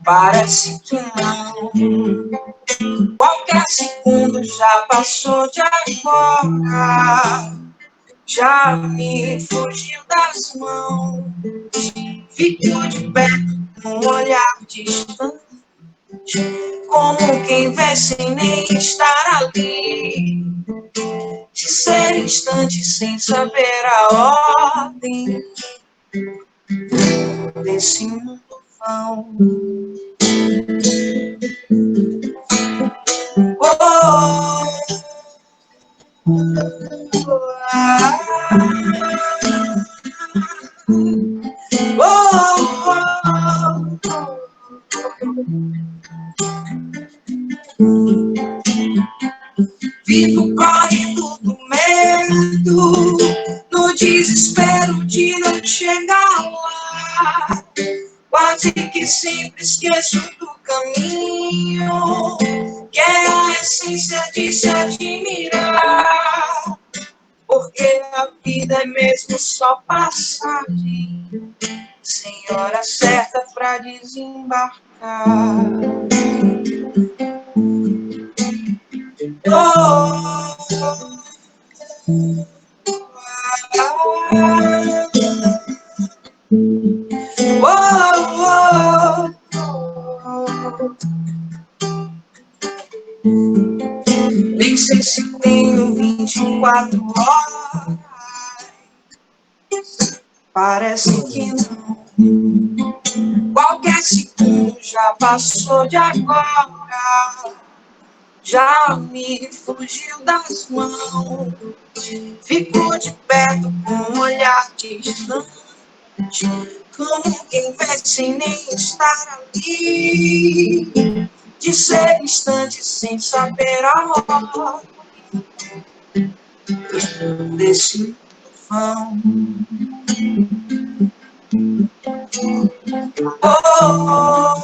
Parece que não. Qualquer segundo já passou de agora. Já me fugiu das mãos. Ficou de perto com um olhar distante, como quem vê sem nem estar ali. De ser instante sem saber a ordem desse mundo vão. Oh, vivo correndo do medo, no desespero de não chegar lá. Quase que sempre esqueço do caminho, que é a essência de se admirar. Porque a vida é mesmo só passagem, sem hora certa pra desembarcar. Oh, nem sei se tenho 24 horas, parece que não. Qualquer segundo já passou de agora. Já me fugiu das mãos. Ficou de perto com um olhar distante, como quem vê sem nem estar ali. De ser instante sem saber a hora desse vão. Oh,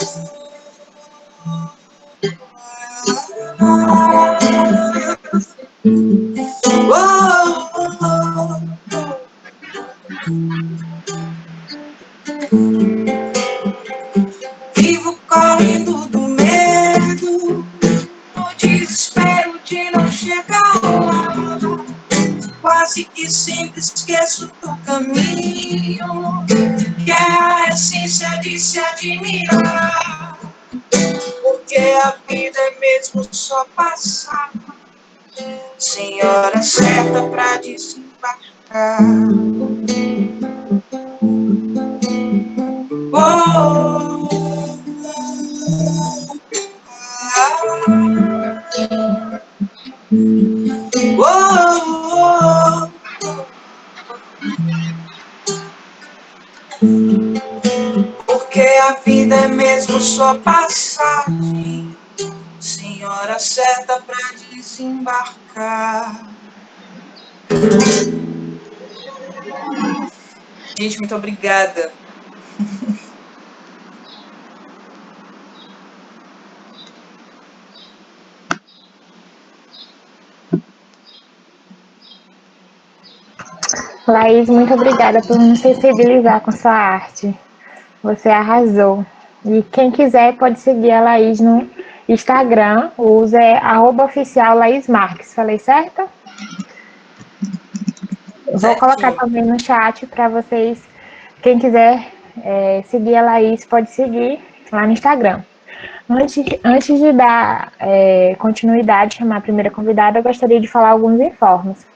vivo correndo do medo, no desespero de não chegar lá. Quase que sempre esqueço do caminho, que é a essência de se admirar. Porque a vida é mesmo só passar, sem hora certa pra desembarcar. Oh, oh, oh, porque a vida é mesmo só passagem, sem hora certa pra desembarcar. Gente, muito obrigada. Laís, muito obrigada por nos sensibilizar com sua arte. Você arrasou. E quem quiser pode seguir a Laís no Instagram. O uso é @oficial Laís Marques. Falei certo? Vou colocar também no chat para vocês. Quem quiser seguir a Laís pode seguir lá no Instagram. Antes de dar continuidade, chamar a primeira convidada, eu gostaria de falar alguns informes.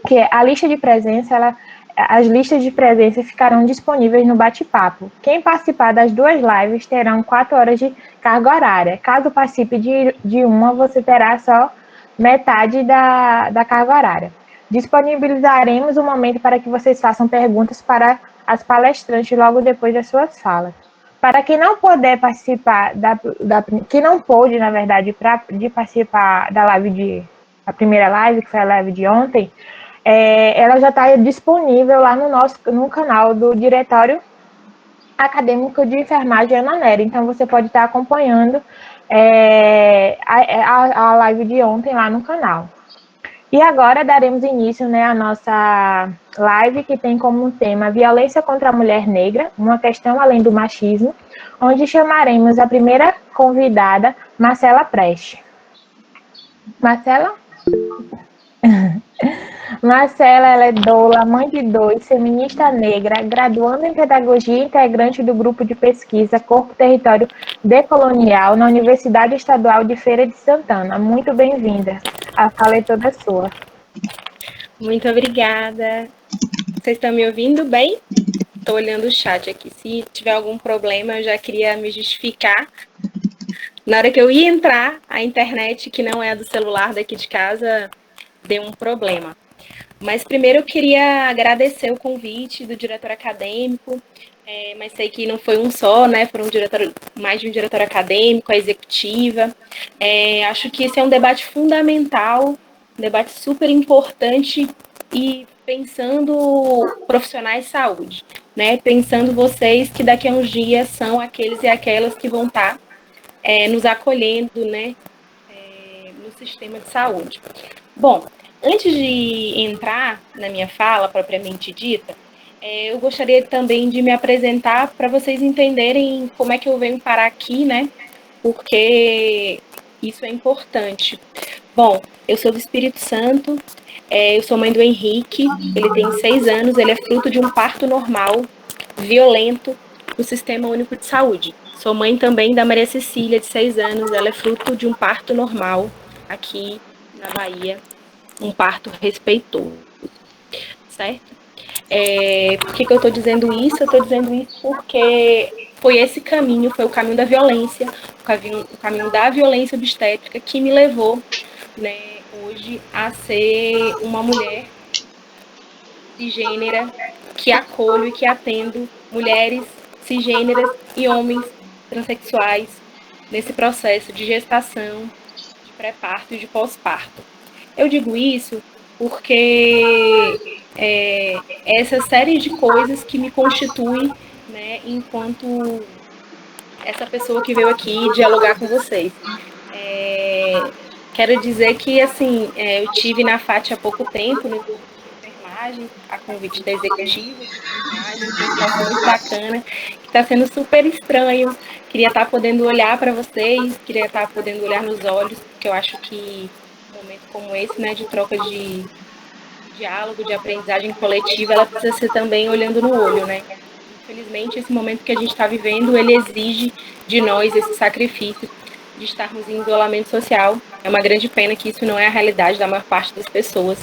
Que a lista de presença, as listas de presença ficarão disponíveis no bate-papo. Quem participar das duas lives terão 4 horas de carga horária. Caso participe de uma, você terá só metade da carga horária. Disponibilizaremos um momento para que vocês façam perguntas para as palestrantes logo depois das suas falas. Para quem não puder participar, que não pôde, na verdade, de participar da live a primeira live, que foi a live de ontem, ela já está disponível lá no canal do Diretório Acadêmico de Enfermagem Ana Nery. Então, você pode estar acompanhando a live de ontem lá no canal. E agora daremos início, né, à nossa live, que tem como tema Violência contra a Mulher Negra, uma questão além do machismo, onde chamaremos a primeira convidada, Marcela Preste. Marcela? Marcela, ela é doula, mãe de dois, feminista negra, graduanda em pedagogia e integrante do grupo de pesquisa Corpo Território Decolonial na Universidade Estadual de Feira de Santana. Muito bem-vinda. A fala é toda sua. Muito obrigada. Vocês estão me ouvindo bem? Estou olhando o chat aqui. Se tiver algum problema, eu já queria me justificar. Na hora que eu ia entrar, a internet, que não é a do celular daqui de casa, deu um problema. Mas primeiro eu queria agradecer o convite do diretor acadêmico, mas sei que não foi um só, né? Foram mais de um diretor acadêmico, a executiva. Acho que esse é um debate fundamental, um debate super importante e pensando profissionais de saúde, né? Pensando vocês que daqui a uns dias são aqueles e aquelas que vão estar nos acolhendo, né? No sistema de saúde. Bom, antes de entrar na minha fala propriamente dita, eu gostaria também de me apresentar para vocês entenderem como é que eu venho parar aqui, né? Porque isso é importante. Bom, eu sou do Espírito Santo, eu sou mãe do Henrique, ele tem 6 anos, ele é fruto de um parto normal, violento, no Sistema Único de Saúde. Sou mãe também da Maria Cecília, de 6 anos, ela é fruto de um parto normal aqui na Bahia, um parto respeitoso, certo? Por que eu estou dizendo isso? Eu estou dizendo isso porque foi esse caminho, foi o caminho da violência, o caminho da violência obstétrica que me levou, né, hoje a ser uma mulher cisgênera que acolho e que atendo mulheres cisgêneras e homens transexuais nesse processo de gestação, de pré-parto e de pós-parto. Eu digo isso porque essa série de coisas que me constitui, né, enquanto essa pessoa que veio aqui dialogar com vocês. Quero dizer que, assim, eu tive na FAT há pouco tempo, no curso de enfermagem, a convite da executiva de enfermagem, foi um espaço muito bacana, que está sendo super estranho. Queria estar podendo olhar para vocês, queria estar podendo olhar nos olhos, porque eu acho que um momento como esse, né, de troca de diálogo, de aprendizagem coletiva, ela precisa ser também olhando no olho, né? Infelizmente, esse momento que a gente está vivendo, ele exige de nós esse sacrifício de estarmos em isolamento social. É uma grande pena que isso não é a realidade da maior parte das pessoas,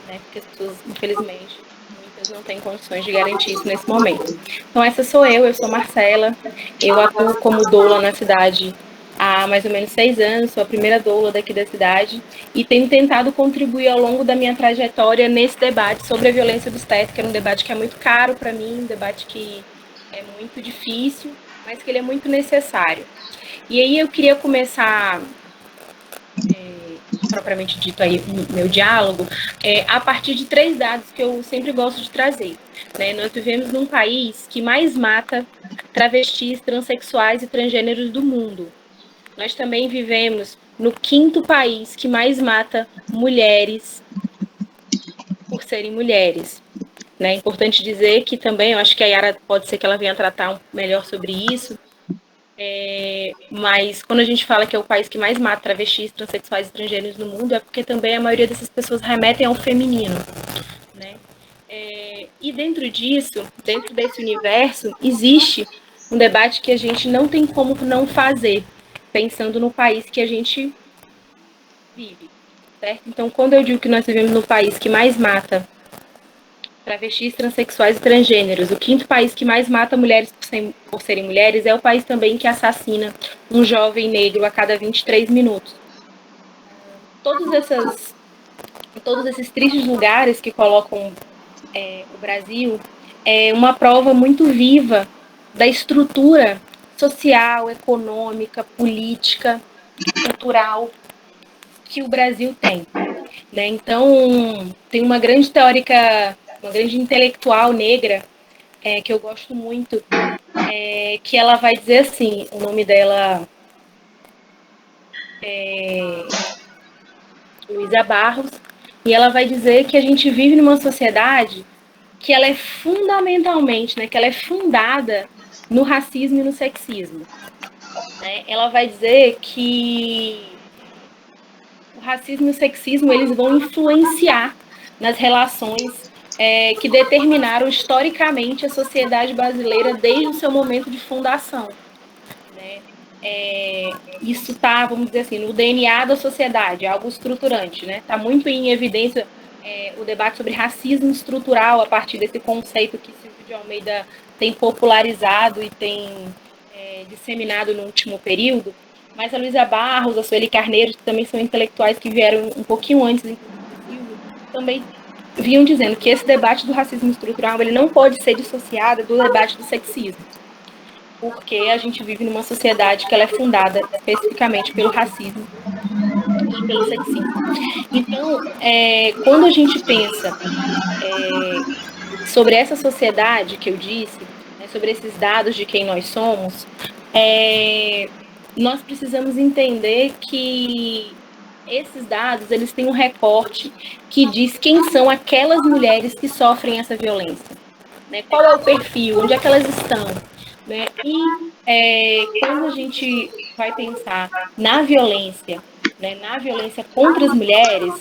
né? Porque as pessoas, infelizmente, muitas não têm condições de garantir isso nesse momento. Então, essa sou eu sou Marcela, eu atuo como doula na cidade há mais ou menos 6 anos, sou a primeira doula daqui da cidade e tenho tentado contribuir ao longo da minha trajetória nesse debate sobre a violência obstétrica, um debate que é muito caro para mim, um debate que é muito difícil, mas que ele é muito necessário. E aí eu queria começar, propriamente dito aí, o meu diálogo, a partir de 3 dados que eu sempre gosto de trazer. Né? Nós vivemos num país que mais mata travestis, transexuais e transgêneros do mundo. Nós também vivemos no 5º país que mais mata mulheres por serem mulheres. Né? É importante dizer que também, eu acho que a Yara pode ser que ela venha tratar melhor sobre isso, mas quando a gente fala que é o país que mais mata travestis, transexuais e transgêneros no mundo, é porque também a maioria dessas pessoas remetem ao feminino. Né? E dentro disso, dentro desse universo, existe um debate que a gente não tem como não fazer, pensando no país que a gente vive, certo? Então, quando eu digo que nós vivemos no país que mais mata travestis, transexuais e transgêneros, o 5º país que mais mata mulheres por serem mulheres é o país também que assassina um jovem negro a cada 23 minutos. Todos esses tristes lugares que colocam o Brasil é uma prova muito viva da estrutura social, econômica, política, cultural que o Brasil tem. Né? Então, tem uma grande teórica, uma grande intelectual negra, que eu gosto muito, que ela vai dizer assim, o nome dela é Luísa Barros, e ela vai dizer que a gente vive numa sociedade que ela é fundamentalmente, né, que ela é fundada no racismo e no sexismo. Né? Ela vai dizer que o racismo e o sexismo eles vão influenciar nas relações que determinaram historicamente a sociedade brasileira desde o seu momento de fundação. Né? Isso está, vamos dizer assim, no DNA da sociedade, algo estruturante. Né? Está muito em evidência o debate sobre racismo estrutural a partir desse conceito que Silvio de Almeida tem popularizado e tem disseminado no último período. Mas a Luísa Barros, a Sueli Carneiro, que também são intelectuais que vieram um pouquinho antes do Silvio, também vinham dizendo que esse debate do racismo estrutural ele não pode ser dissociado do debate do sexismo, porque a gente vive numa sociedade que ela é fundada especificamente pelo racismo e pelo sexismo. Então, quando a gente pensa sobre essa sociedade que eu disse, né, sobre esses dados de quem nós somos, nós precisamos entender que esses dados eles têm um recorte que diz quem são aquelas mulheres que sofrem essa violência. Né? Qual é o perfil, onde é que elas estão. Né? E quando a gente vai pensar na violência, né, na violência contra as mulheres,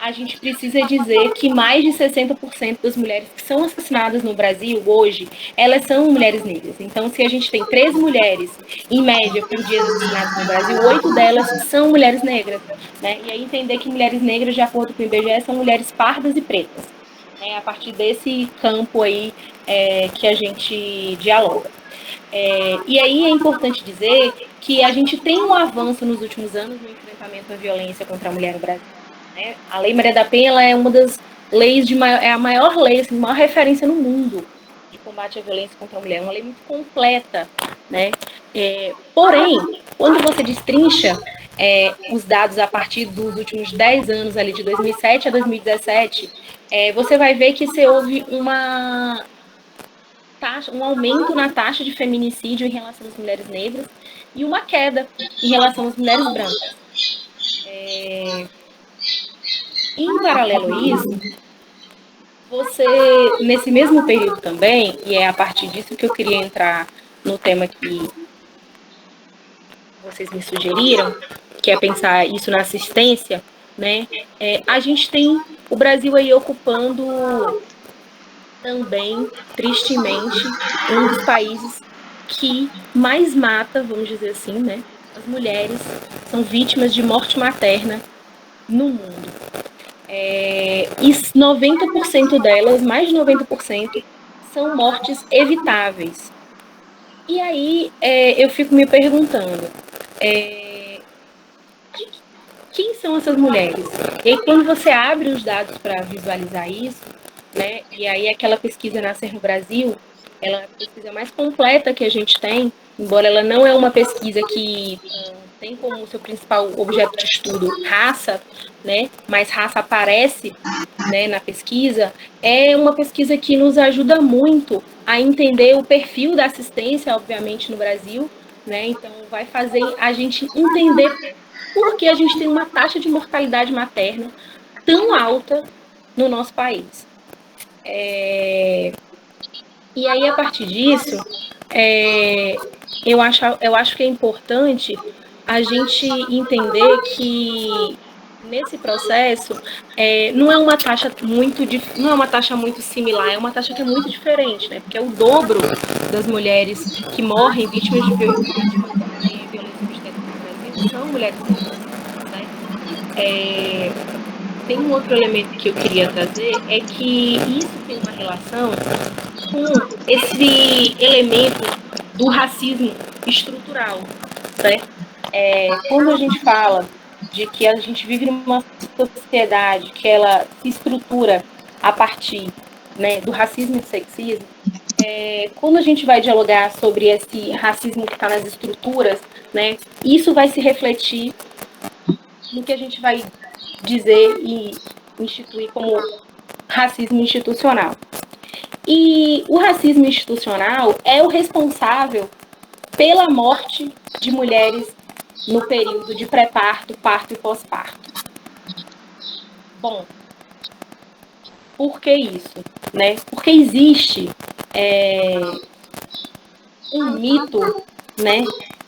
a gente precisa dizer que mais de 60% das mulheres que são assassinadas no Brasil hoje, elas são mulheres negras. Então, se a gente tem 13 mulheres, em média, por dia assassinadas no Brasil, 8 delas são mulheres negras. Né? E aí entender que mulheres negras, de acordo com o IBGE, são mulheres pardas e pretas. Né? A partir desse campo aí que a gente dialoga. E aí é importante dizer que a gente tem um avanço nos últimos anos no enfrentamento à violência contra a mulher no Brasil. Né? A Lei Maria da Penha ela é uma das leis é a maior lei, assim, a maior referência no mundo de combate à violência contra a mulher. É uma lei muito completa. Né? Porém, quando você destrincha os dados a partir dos últimos 10 anos, ali de 2007 a 2017, você vai ver que houve um aumento na taxa de feminicídio em relação às mulheres negras e uma queda em relação às mulheres brancas. Em paralelo a isso, você, nesse mesmo período também, e é a partir disso que eu queria entrar no tema que vocês me sugeriram, que é pensar isso na assistência, né? A gente tem o Brasil aí ocupando também, tristemente, um dos países que mais mata, vamos dizer assim, né? As mulheres são vítimas de morte materna no mundo. E 90% delas, mais de 90%, são mortes evitáveis. E aí eu fico me perguntando, quem são essas mulheres? E aí, quando você abre os dados para visualizar isso, né, e aí aquela pesquisa Nascer no Brasil, ela é a pesquisa mais completa que a gente tem, embora ela não é uma pesquisa que tem como seu principal objeto de estudo raça, né, mas raça aparece, né, na pesquisa, é uma pesquisa que nos ajuda muito a entender o perfil da assistência, obviamente, no Brasil, né, então vai fazer a gente entender por que a gente tem uma taxa de mortalidade materna tão alta no nosso país. E aí, a partir disso, eu acho que é importante a gente entender que nesse processo não é uma taxa muito similar, é uma taxa que é muito diferente, né? Porque é o dobro das mulheres que morrem vítimas de violência obstétrica no Brasil são mulheres negras, né? Tem um outro elemento que eu queria trazer, é que isso tem uma relação com esse elemento do racismo estrutural, certo? Quando a gente fala de que a gente vive numa sociedade que ela se estrutura a partir, né, do racismo e do sexismo, quando a gente vai dialogar sobre esse racismo que está nas estruturas, né, isso vai se refletir no que a gente vai dizer e instituir como racismo institucional. E o racismo institucional é o responsável pela morte de mulheres no período de pré-parto, parto e pós-parto. Bom, por que isso? Né? Porque existe um mito, né,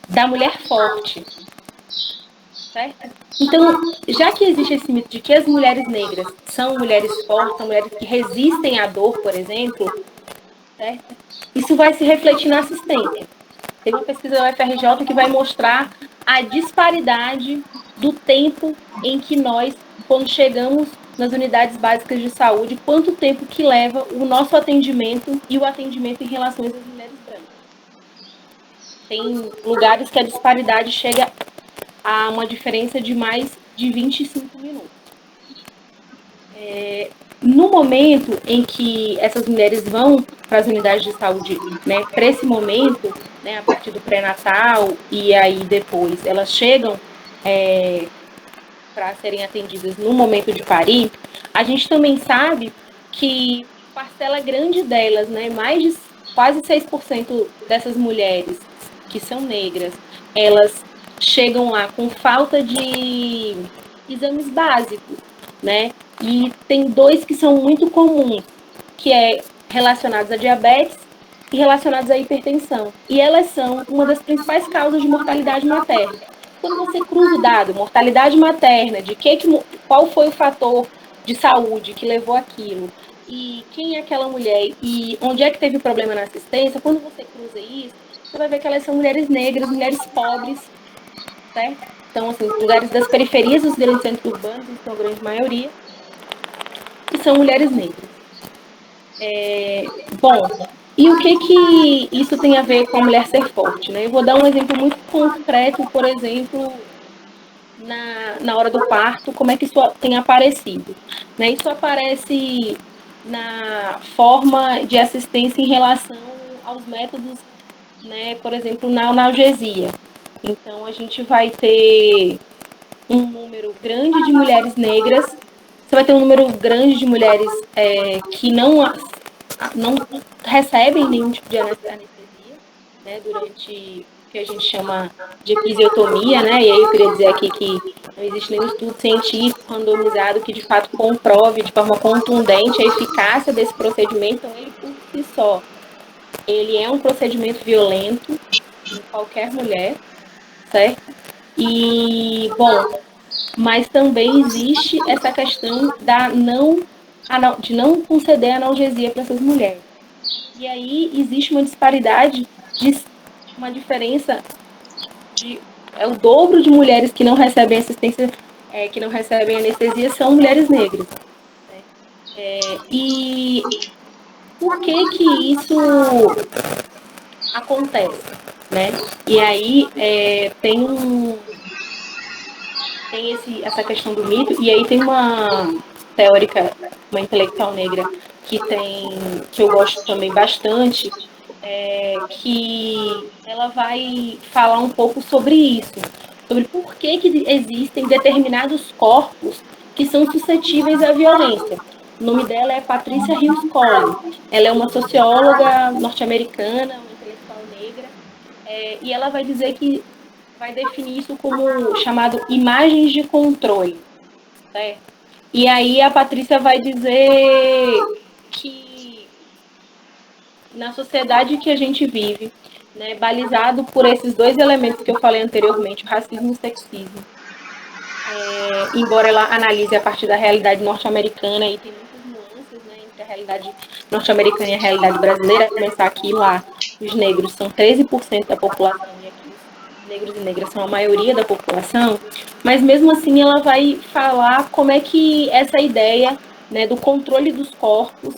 da mulher forte, certo? Então, já que existe esse mito de que as mulheres negras são mulheres fortes, são mulheres que resistem à dor, por exemplo, certo? Isso vai se refletir na assistência. Tem uma pesquisa da UFRJ que vai mostrar a disparidade do tempo em que nós, quando chegamos nas unidades básicas de saúde, quanto tempo que leva o nosso atendimento e o atendimento em relação às mulheres brancas. Tem lugares que a disparidade chega a uma diferença de mais de 25 minutos. No momento em que essas mulheres vão para as unidades de saúde, né, para esse momento, né, a partir do pré-natal e aí depois elas chegam para serem atendidas no momento de parir, a gente também sabe que parcela grande delas, né, mais de quase 6% dessas mulheres que são negras, elas chegam lá com falta de exames básicos, né? E tem dois que são muito comuns, que é relacionados a diabetes e relacionados à hipertensão. E elas são uma das principais causas de mortalidade materna. Quando você cruza o dado, mortalidade materna, qual foi o fator de saúde que levou aquilo, e quem é aquela mulher, e onde é que teve problema na assistência, quando você cruza isso, você vai ver que elas são mulheres negras, mulheres pobres, certo? Então, assim, lugares das periferias dos grandes centros urbanos, em sua grande maioria, e são mulheres negras. Bom, e o que isso tem a ver com a mulher ser forte, né? Eu vou dar um exemplo muito concreto, por exemplo, na hora do parto, como é que isso tem aparecido, né? Isso aparece na forma de assistência em relação aos métodos, né? Por exemplo, na analgesia. Então, a gente vai ter um número grande de mulheres negras, você vai ter um número grande de mulheres que não recebem nenhum tipo de anestesia, né, durante o que a gente chama de episiotomia, né, e aí eu queria dizer aqui que não existe nenhum estudo científico randomizado que de fato comprove de forma contundente a eficácia desse procedimento, então ele por si só, ele é um procedimento violento em qualquer mulher, certo? E, bom, mas também existe essa questão de não conceder analgesia para essas mulheres. E aí existe uma disparidade, uma diferença é o dobro de mulheres que não recebem assistência, que não recebem anestesia, são mulheres negras. E por que isso acontece, né? E aí tem essa questão do mito, e aí tem uma teórica, uma intelectual negra que eu gosto também bastante, que ela vai falar um pouco sobre isso, sobre por que existem determinados corpos que são suscetíveis à violência. O nome dela é Patricia Hill Collins. Ela é uma socióloga norte-americana, uma intelectual negra, e ela vai dizer que vai definir isso como chamado imagens de controle, certo? E aí a Patrícia vai dizer que na sociedade que a gente vive, né, balizado por esses dois elementos que eu falei anteriormente, o racismo e o sexismo, embora ela analise a partir da realidade norte-americana, e tem muitas nuances, né, entre a realidade norte-americana e a realidade brasileira, começar aqui e lá, os negros são 13% da população, e aqui negros e negras são a maioria da população, mas mesmo assim ela vai falar como é que essa ideia, né, do controle dos corpos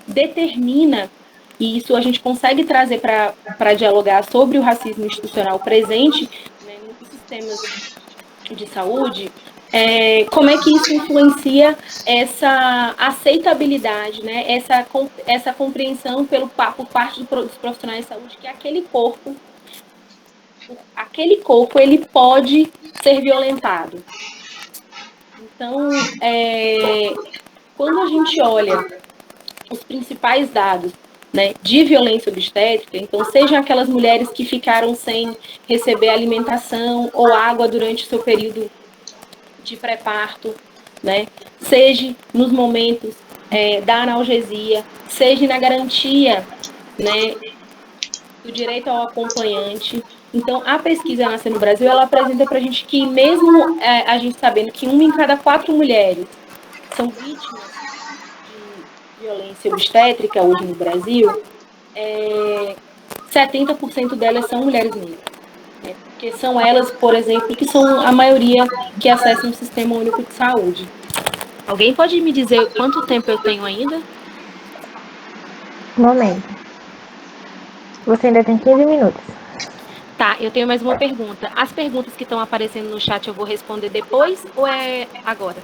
determina, e isso a gente consegue trazer para dialogar sobre o racismo institucional presente, né, nos sistemas de saúde, como é que isso influencia essa aceitabilidade, né, essa compreensão por parte dos profissionais de saúde que aquele corpo ele pode ser violentado. Então, quando a gente olha os principais dados, né, de violência obstétrica, então sejam aquelas mulheres que ficaram sem receber alimentação ou água durante o seu período de pré-parto, né? Seja nos momentos da analgesia, seja na garantia, né, do direito ao acompanhante. Então, a pesquisa Nascer no Brasil, ela apresenta para a gente que mesmo a gente sabendo que 1 em cada 4 mulheres são vítimas de violência obstétrica hoje no Brasil, 70% delas são mulheres negras. Né? Porque são elas, por exemplo, que são a maioria que acessam o Sistema Único de Saúde. Alguém pode me dizer quanto tempo eu tenho ainda? Momento. Você ainda tem 15 minutos. Tá, eu tenho mais uma pergunta. As perguntas que estão aparecendo no chat eu vou responder depois ou é agora?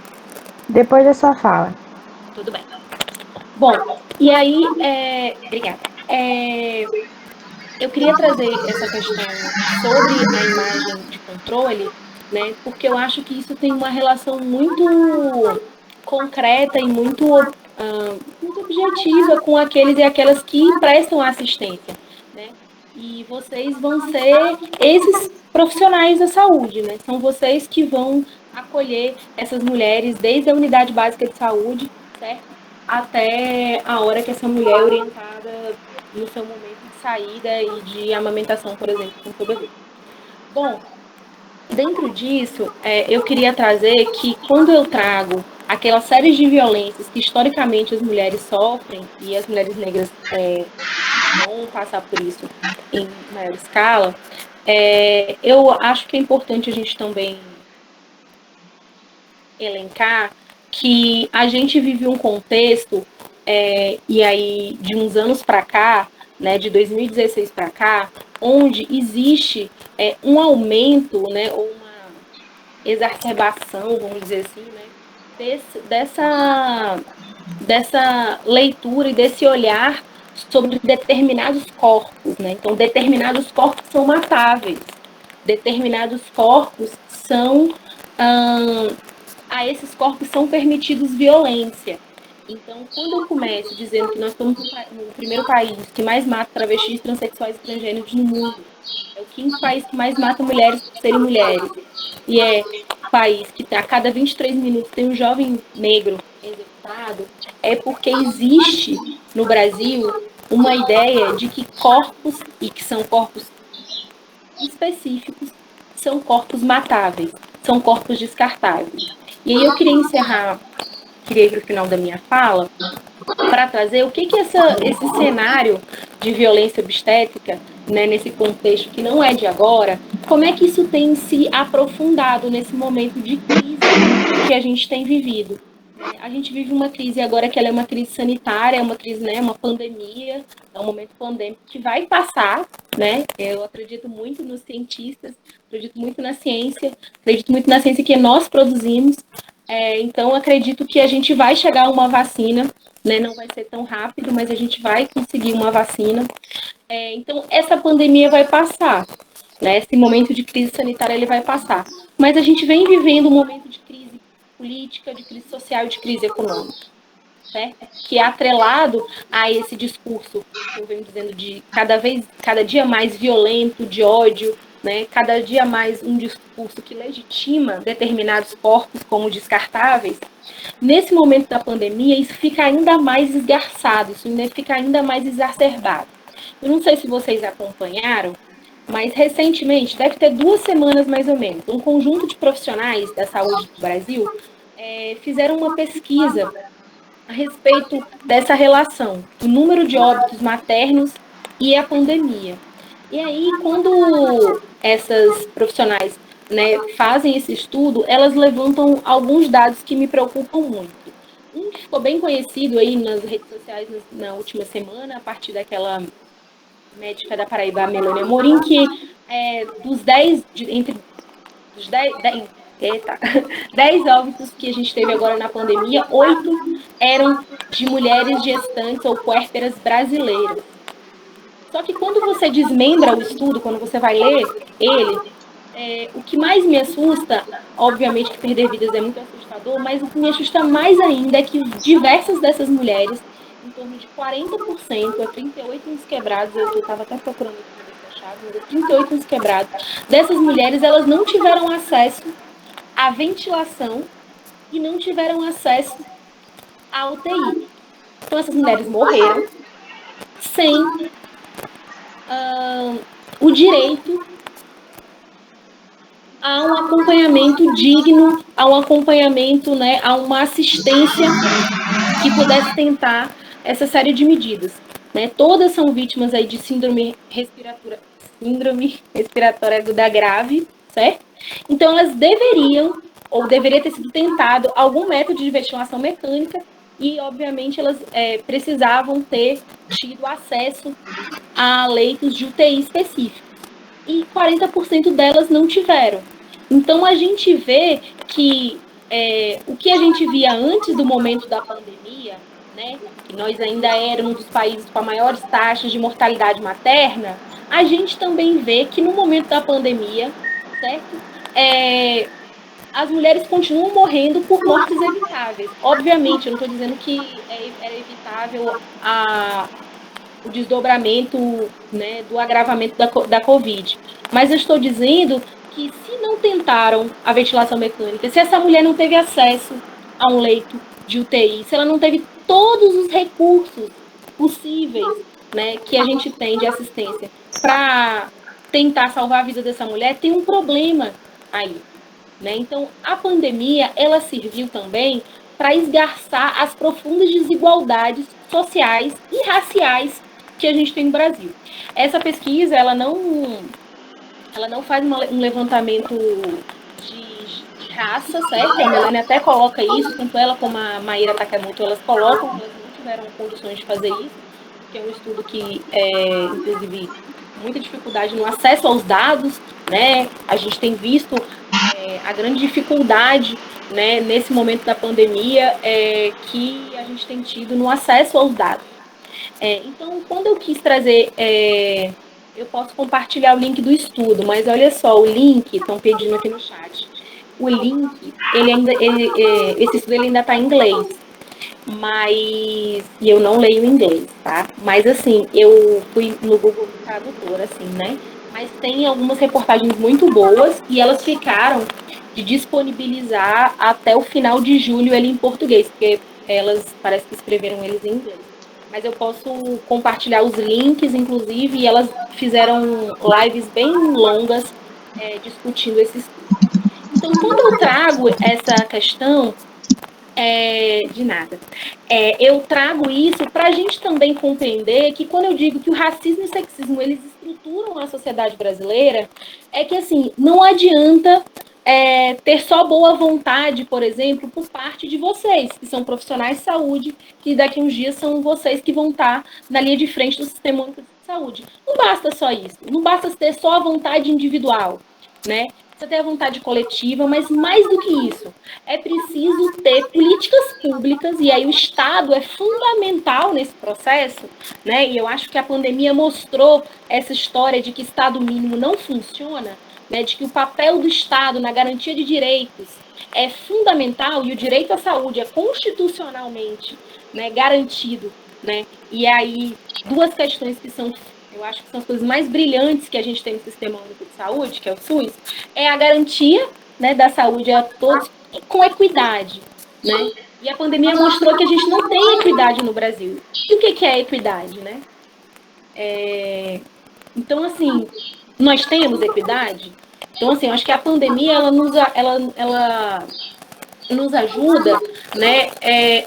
Depois da sua fala. Tudo bem. Bom, e aí, obrigada. Eu queria trazer essa questão sobre a imagem de controle, né? Porque eu acho que isso tem uma relação muito concreta e muito objetiva com aqueles e aquelas que prestam assistência, né? E vocês vão ser esses profissionais da saúde, né? São vocês que vão acolher essas mulheres desde a unidade básica de saúde, certo? Até a hora que essa mulher é orientada no seu momento de saída e de amamentação, por exemplo, com o seu bebê. Bom, dentro disso, eu queria trazer que quando eu trago aquelas séries de violências que historicamente as mulheres sofrem, e as mulheres negras vão passar por isso em maior escala, eu acho que é importante a gente também elencar que a gente vive um contexto, e aí de uns anos para cá, né, de 2016 para cá, onde existe um aumento, né, ou uma exacerbação, vamos dizer assim, né, dessa leitura e desse olhar sobre determinados corpos, né? Então, determinados corpos são matáveis, determinados corpos são a esses corpos são permitidos violência. Então, quando eu começo dizendo que nós somos o primeiro país que mais mata travestis, transexuais e transgêneros no mundo, é o 5º país que mais mata mulheres por serem mulheres, e é o país que a cada 23 minutos tem um jovem negro executado, é porque existe no Brasil uma ideia de que corpos, e que são corpos específicos, são corpos matáveis, são corpos descartáveis. E aí eu queria ir para o final da minha fala, para trazer o que esse cenário de violência obstétrica, né, nesse contexto que não é de agora, como é que isso tem se aprofundado nesse momento de crise que a gente tem vivido. A gente vive uma crise agora que ela é uma crise sanitária, é uma crise, né, uma pandemia, é um momento pandêmico que vai passar, né? Eu acredito muito nos cientistas, acredito muito na ciência, acredito muito na ciência que nós produzimos. Então, acredito que a gente vai chegar a uma vacina, né? Não vai ser tão rápido, mas a gente vai conseguir uma vacina. Então, essa pandemia vai passar, né? Esse momento de crise sanitária ele vai passar. Mas a gente vem vivendo um momento de crise política, de crise social e de crise econômica, certo? Que é atrelado a esse discurso, eu venho dizendo, de cada dia mais violento, de ódio, né? Cada dia mais um discurso que legitima determinados corpos como descartáveis. Nesse momento da pandemia, isso fica ainda mais esgarçado, isso fica ainda mais exacerbado. Eu não sei se vocês acompanharam, mas recentemente, deve ter 2 semanas mais ou menos, um conjunto de profissionais da saúde do Brasil fizeram uma pesquisa a respeito dessa relação, do número de óbitos maternos e a pandemia. E aí, quando essas profissionais, né, fazem esse estudo, elas levantam alguns dados que me preocupam muito. Um que ficou bem conhecido aí nas redes sociais na última semana, a partir daquela médica da Paraíba, Melania Amorim, que entre os 10 óbitos que a gente teve agora na pandemia, 8 eram de mulheres gestantes ou puérperas brasileiras. Só que quando você desmembra o estudo, quando você vai ler ele, o que mais me assusta, obviamente que perder vidas é muito assustador, mas o que me assusta mais ainda é que diversas dessas mulheres, em torno de 40%, 38 uns quebrados, eu estava até procurando aqui para ver se achava, mas 38 uns quebrados, dessas mulheres, elas não tiveram acesso à ventilação e não tiveram acesso à UTI. Então, essas mulheres morreram sem o direito a um acompanhamento digno, a um acompanhamento, né, a uma assistência que pudesse tentar essa série de medidas. Né? Todas são vítimas aí de síndrome respiratória aguda grave, certo? Então, elas deveriam, ou deveria ter sido tentado, algum método de ventilação mecânica e, obviamente, elas precisavam ter tido acesso a leitos de UTI específicos. E 40% delas não tiveram. Então, a gente vê que o que a gente via antes do momento da pandemia, né, que nós ainda éramos um dos países com as maiores taxas de mortalidade materna, a gente também vê que no momento da pandemia, certo? As mulheres continuam morrendo por mortes evitáveis. Obviamente, eu não estou dizendo que era evitável o desdobramento, né, do agravamento da Covid. Mas eu estou dizendo que se não tentaram a ventilação mecânica, se essa mulher não teve acesso a um leito de UTI, se ela não teve todos os recursos possíveis, né, que a gente tem de assistência para tentar salvar a vida dessa mulher, tem um problema aí. Né? Então, a pandemia, ela serviu também para esgarçar as profundas desigualdades sociais e raciais que a gente tem no Brasil. Essa pesquisa, ela não faz um levantamento de raça, certo? A Melanie até coloca isso, tanto ela como a Maíra Takemoto, elas colocam que elas não tiveram condições de fazer isso, que é um estudo que, inclusive, muita dificuldade no acesso aos dados, né? A gente tem visto a grande dificuldade, né, nesse momento da pandemia que a gente tem tido no acesso aos dados. Então, quando eu quis trazer, eu posso compartilhar o link do estudo, mas olha só, o link, estão pedindo aqui no chat, o link, esse estudo ele ainda está em inglês, e eu não leio inglês, tá? Mas assim, eu fui no Google Tradutor, assim, né? Mas tem algumas reportagens muito boas e elas ficaram de disponibilizar até o final de julho ele em português, porque elas parece que escreveram eles em inglês. Mas eu posso compartilhar os links, inclusive, e elas fizeram lives bem longas discutindo esse estudo. Então, quando eu trago essa questão, de nada. Eu trago isso para a gente também compreender que quando eu digo que o racismo e o sexismo eles estruturam a sociedade brasileira, é que assim, não adianta ter só boa vontade, por exemplo, por parte de vocês, que são profissionais de saúde, que daqui a uns dias são vocês que vão estar na linha de frente do Sistema Único de Saúde. Não basta só isso, não basta ter só a vontade individual, né? Você tem a vontade coletiva, mas mais do que isso, é preciso ter políticas públicas, e aí o Estado é fundamental nesse processo, né? E eu acho que a pandemia mostrou essa história de que Estado mínimo não funciona, né? De que o papel do Estado na garantia de direitos é fundamental e o direito à saúde é constitucionalmente, né, garantido, né? E aí, duas questões que são, eu acho que são as coisas mais brilhantes que a gente tem no Sistema Único de Saúde, que é o SUS, é a garantia, né, da saúde a todos com equidade, né? E a pandemia mostrou que a gente não tem equidade no Brasil. E o que é equidade, né? Então, assim, nós temos equidade? Então, assim, eu acho que a pandemia, ela nos ajuda, né,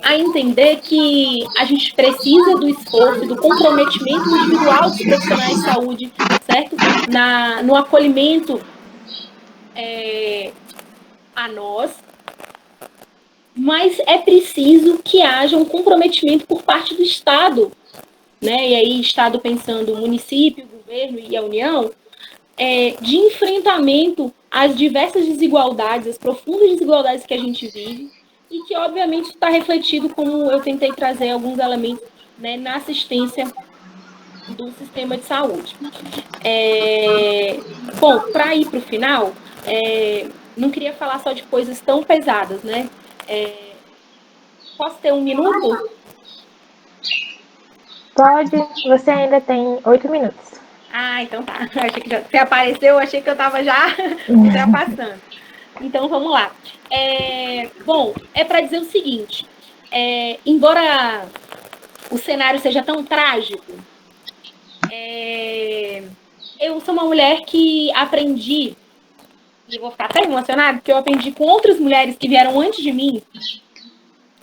a entender que a gente precisa do esforço, do comprometimento individual dos profissionais de saúde, certo? No acolhimento a nós, mas é preciso que haja um comprometimento por parte do Estado, né? E aí, Estado pensando município, governo e a União, de enfrentamento às diversas desigualdades, as profundas desigualdades que a gente vive, e que, obviamente, está refletido, como eu tentei trazer alguns elementos, né, na assistência do sistema de saúde. Bom, para ir para o final, não queria falar só de coisas tão pesadas, né? Posso ter um minuto? Pode, você ainda tem 8 minutos. Ah, então tá. Achei que você apareceu, achei que eu estava já ultrapassando. Então, vamos lá. Bom, é para dizer o seguinte, embora o cenário seja tão trágico, eu sou uma mulher que aprendi, e eu vou ficar até emocionada, porque eu aprendi com outras mulheres que vieram antes de mim,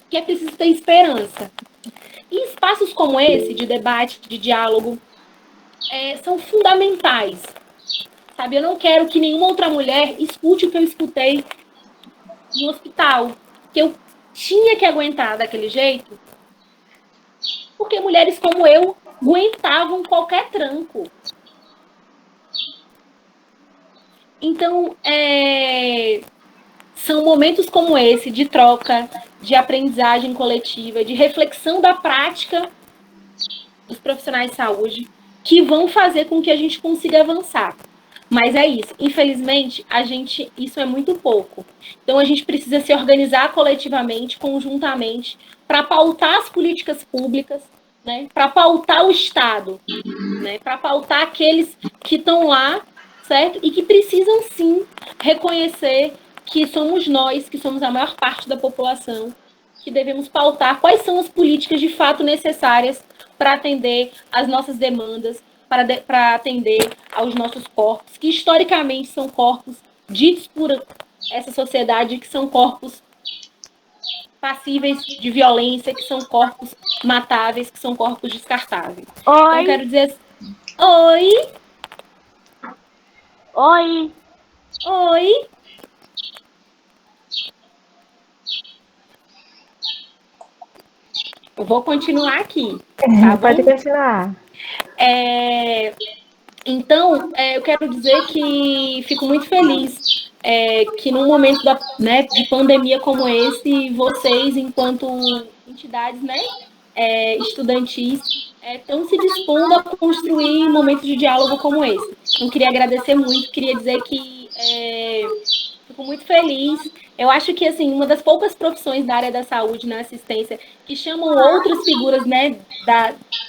que é preciso ter esperança. E espaços como esse, de debate, de diálogo, são fundamentais. Sabe? Eu não quero que nenhuma outra mulher escute o que eu escutei no hospital, que eu tinha que aguentar daquele jeito, porque mulheres como eu aguentavam qualquer tranco. Então, são momentos como esse, de troca, de aprendizagem coletiva, de reflexão da prática dos profissionais de saúde, que vão fazer com que a gente consiga avançar. Mas é isso. Infelizmente, isso é muito pouco. Então, a gente precisa se organizar coletivamente, conjuntamente, para pautar as políticas públicas, né? Para pautar o Estado, né? Para pautar aqueles que estão lá, certo? E que precisam, sim, reconhecer que somos nós, que somos a maior parte da população, que devemos pautar quais são as políticas de fato necessárias para atender às nossas demandas, para atender aos nossos corpos, que historicamente são corpos ditos por essa sociedade, que são corpos passíveis de violência, que são corpos matáveis, que são corpos descartáveis. Oi. Então, eu quero dizer assim, oi. Oi. Oi. Eu vou continuar aqui. Tá Pode bom? continuar. Então, eu quero dizer que fico muito feliz que num momento de pandemia como esse, vocês, enquanto entidades, né, estudantis, estão se dispondo a construir momentos de diálogo como esse. Então, queria agradecer muito, queria dizer que fico muito feliz. Eu acho que, assim, uma das poucas profissões da área da saúde, na assistência, que chamam outras figuras, né,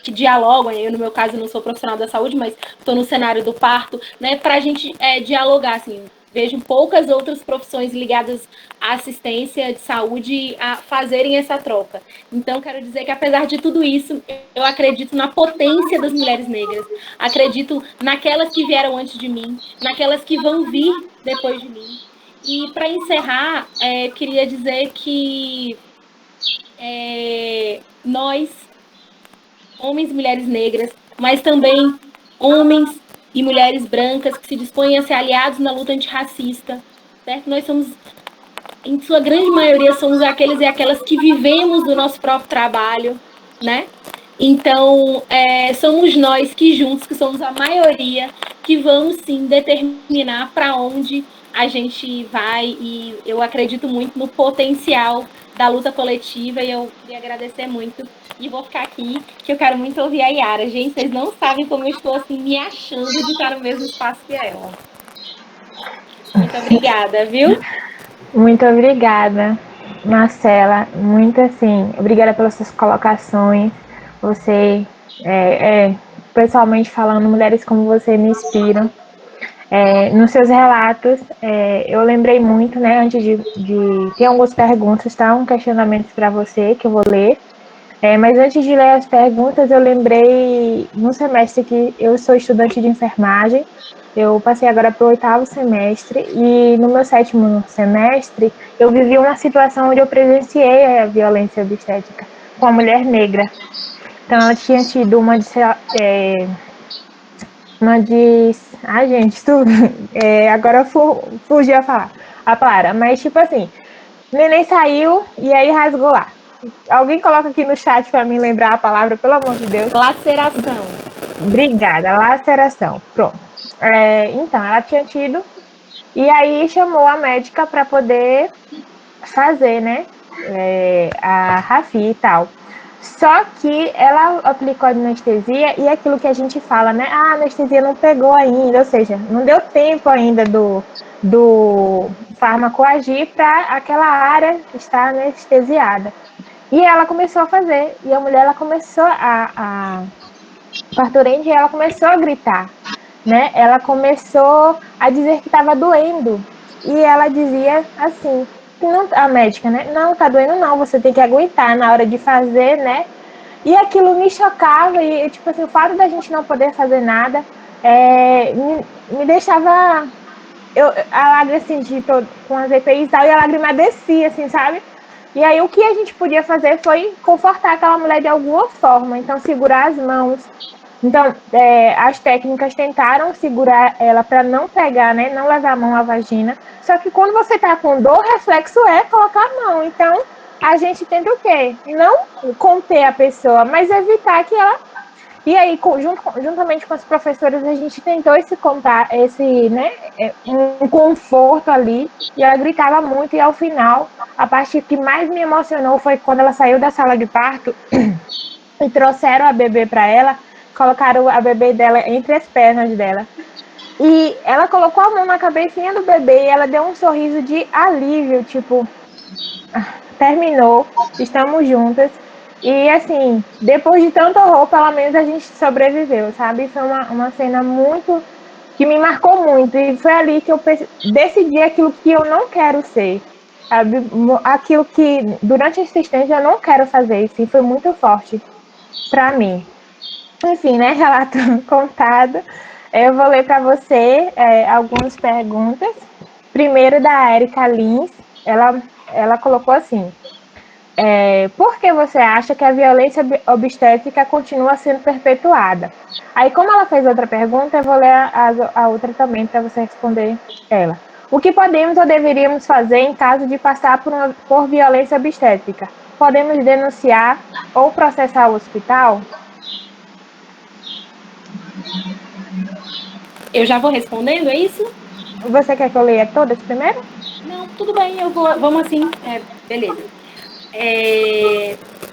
que dialogam, eu, no meu caso, não sou profissional da saúde, mas estou no cenário do parto, né, para a gente dialogar, assim. Vejo poucas outras profissões ligadas à assistência de saúde a fazerem essa troca. Então, quero dizer que, apesar de tudo isso, eu acredito na potência das mulheres negras, acredito naquelas que vieram antes de mim, naquelas que vão vir depois de mim. E, para encerrar, queria dizer que nós, homens e mulheres negras, mas também homens e mulheres brancas que se dispõem a ser aliados na luta antirracista, certo? Nós somos, em sua grande maioria, somos aqueles e aquelas que vivemos do nosso próprio trabalho, né? Então, somos nós que juntos, que somos a maioria, que vamos sim determinar para onde a gente vai, e eu acredito muito no potencial da luta coletiva, e eu queria agradecer muito. E vou ficar aqui, que eu quero muito ouvir a Yara. Gente, vocês não sabem como eu estou assim, me achando de estar no mesmo espaço que ela. Muito obrigada, viu? Muito obrigada, Marcela. Muito assim, obrigada pelas suas colocações. Você, pessoalmente falando, mulheres como você me inspiram. Nos seus relatos, eu lembrei muito, né, antes de ter algumas perguntas, tá? Um questionamento para você que eu vou ler. Mas antes de ler as perguntas, eu lembrei no semestre que eu sou estudante de enfermagem. Eu passei agora para o 8º semestre e no meu 7º semestre eu vivi uma situação onde eu presenciei a violência obstétrica com a mulher negra. Então ela tinha tido uma de ai, gente, tudo. Agora fugiu a falar a palavra, mas tipo assim, o neném saiu e aí rasgou lá. Alguém coloca aqui no chat para mim lembrar a palavra, pelo amor de Deus. Laceração. Obrigada, laceração. Pronto. Então, ela tinha tido, e aí chamou a médica para poder fazer, né, a Rafi e tal. Só que ela aplicou a anestesia e aquilo que a gente fala, né, a anestesia não pegou ainda, ou seja, não deu tempo ainda do fármaco agir para aquela área estar anestesiada. E ela começou a fazer, e a mulher ela começou a parturiente, ela começou a gritar, né? Ela começou a dizer que estava doendo. e ela dizia assim, que não, a médica, né? Não, tá doendo não, você tem que aguentar na hora de fazer, né? E aquilo me chocava, e tipo assim, o fato da gente não poder fazer nada me deixava a lágrima assim, com as EPIs e tal, e a lágrima descia, assim, sabe? E aí o que a gente podia fazer foi confortar aquela mulher de alguma forma, então segurar as mãos. Então, as técnicas tentaram segurar ela para não pegar, né, não levar a mão à vagina. Só que quando você tá com dor, o reflexo é colocar a mão. Então, a gente tenta o quê? Não conter a pessoa, mas evitar que ela. E aí, juntamente com as professoras, a gente tentou né, um conforto ali. E ela gritava muito. E ao final, a parte que mais me emocionou foi quando ela saiu da sala de parto e trouxeram a bebê para ela, colocaram a bebê dela entre as pernas dela. E ela colocou a mão na cabecinha do bebê e ela deu um sorriso de alívio, tipo, terminou, estamos juntas. E assim, depois de tanto horror, pelo menos a gente sobreviveu, sabe? Foi uma cena muito que me marcou muito. E foi ali que eu decidi aquilo que eu não quero ser. Sabe? Aquilo que durante a assistência eu não quero fazer. Sim, foi muito forte para mim. Enfim, né? Relato contado. Eu vou ler para você algumas perguntas. Primeiro da Erika Lins. Ela colocou assim: por que você acha que a violência obstétrica continua sendo perpetuada? Aí, como ela fez outra pergunta, eu vou ler a outra também para você responder ela. O que podemos ou deveríamos fazer em caso de passar por violência obstétrica? Podemos denunciar ou processar o hospital? Eu já vou respondendo, é isso? Você quer que eu leia todas primeiro? Não, tudo bem, eu vou. Vamos assim. Beleza.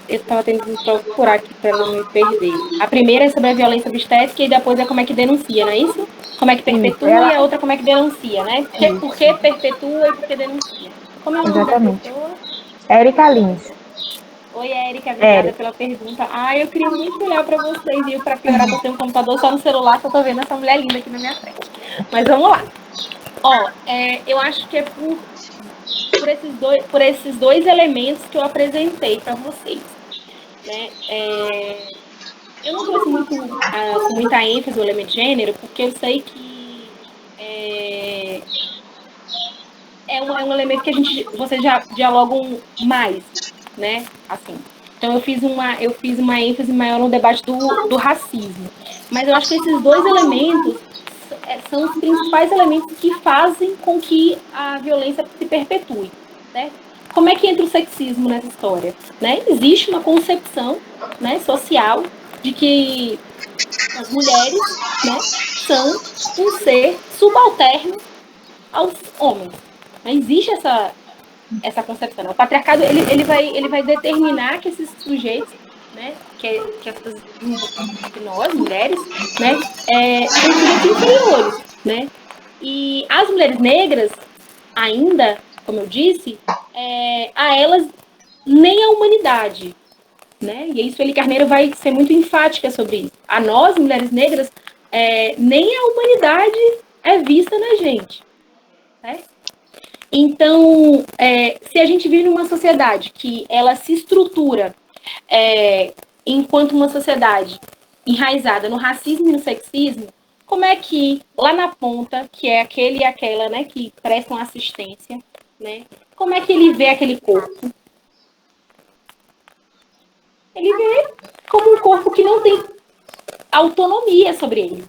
Eu estava tentando procurar aqui para não me perder. A primeira é sobre a violência obstétrica e depois é como é que denuncia, não é isso? Como é que perpetua e a outra como é que denuncia, né? Por que perpetua e por que denuncia? Como é o nome da pessoa? Erika Lins. Oi, Érica, obrigada pela pergunta. Eu queria muito olhar para vocês, viu? Para piorar, que eu tenho um computador só no celular, que eu tô vendo essa mulher linda aqui na minha frente. Mas vamos lá. Eu acho que é por esses dois elementos que eu apresentei para vocês. Né? Eu não trouxe com muita ênfase o elemento gênero, porque eu sei que é um elemento que vocês já dialogam mais, né? Assim. Então eu fiz uma ênfase maior no debate do racismo. Mas eu acho que esses dois elementos são os principais elementos que fazem com que a violência se perpetue, né? Como é que entra o sexismo nessa história? Né? Existe uma concepção, né, social de que as mulheres, né, são um ser subalterno aos homens. Né? Existe essa concepção. Né? O patriarcado ele vai determinar que esses sujeitos, né, que nós, mulheres, né, são sujeitos inferiores. Né? E as mulheres negras, ainda, como eu disse, a elas nem a humanidade. Né? E aí Sueli Carneiro vai ser muito enfática sobre isso. A nós, mulheres negras, nem a humanidade é vista na gente. Né? Então, se a gente vive numa sociedade que ela se estrutura enquanto uma sociedade enraizada no racismo e no sexismo, como é que lá na ponta, que é aquele e aquela, né, que prestam assistência, né, como é que ele vê aquele corpo? Ele vê como um corpo que não tem autonomia sobre ele.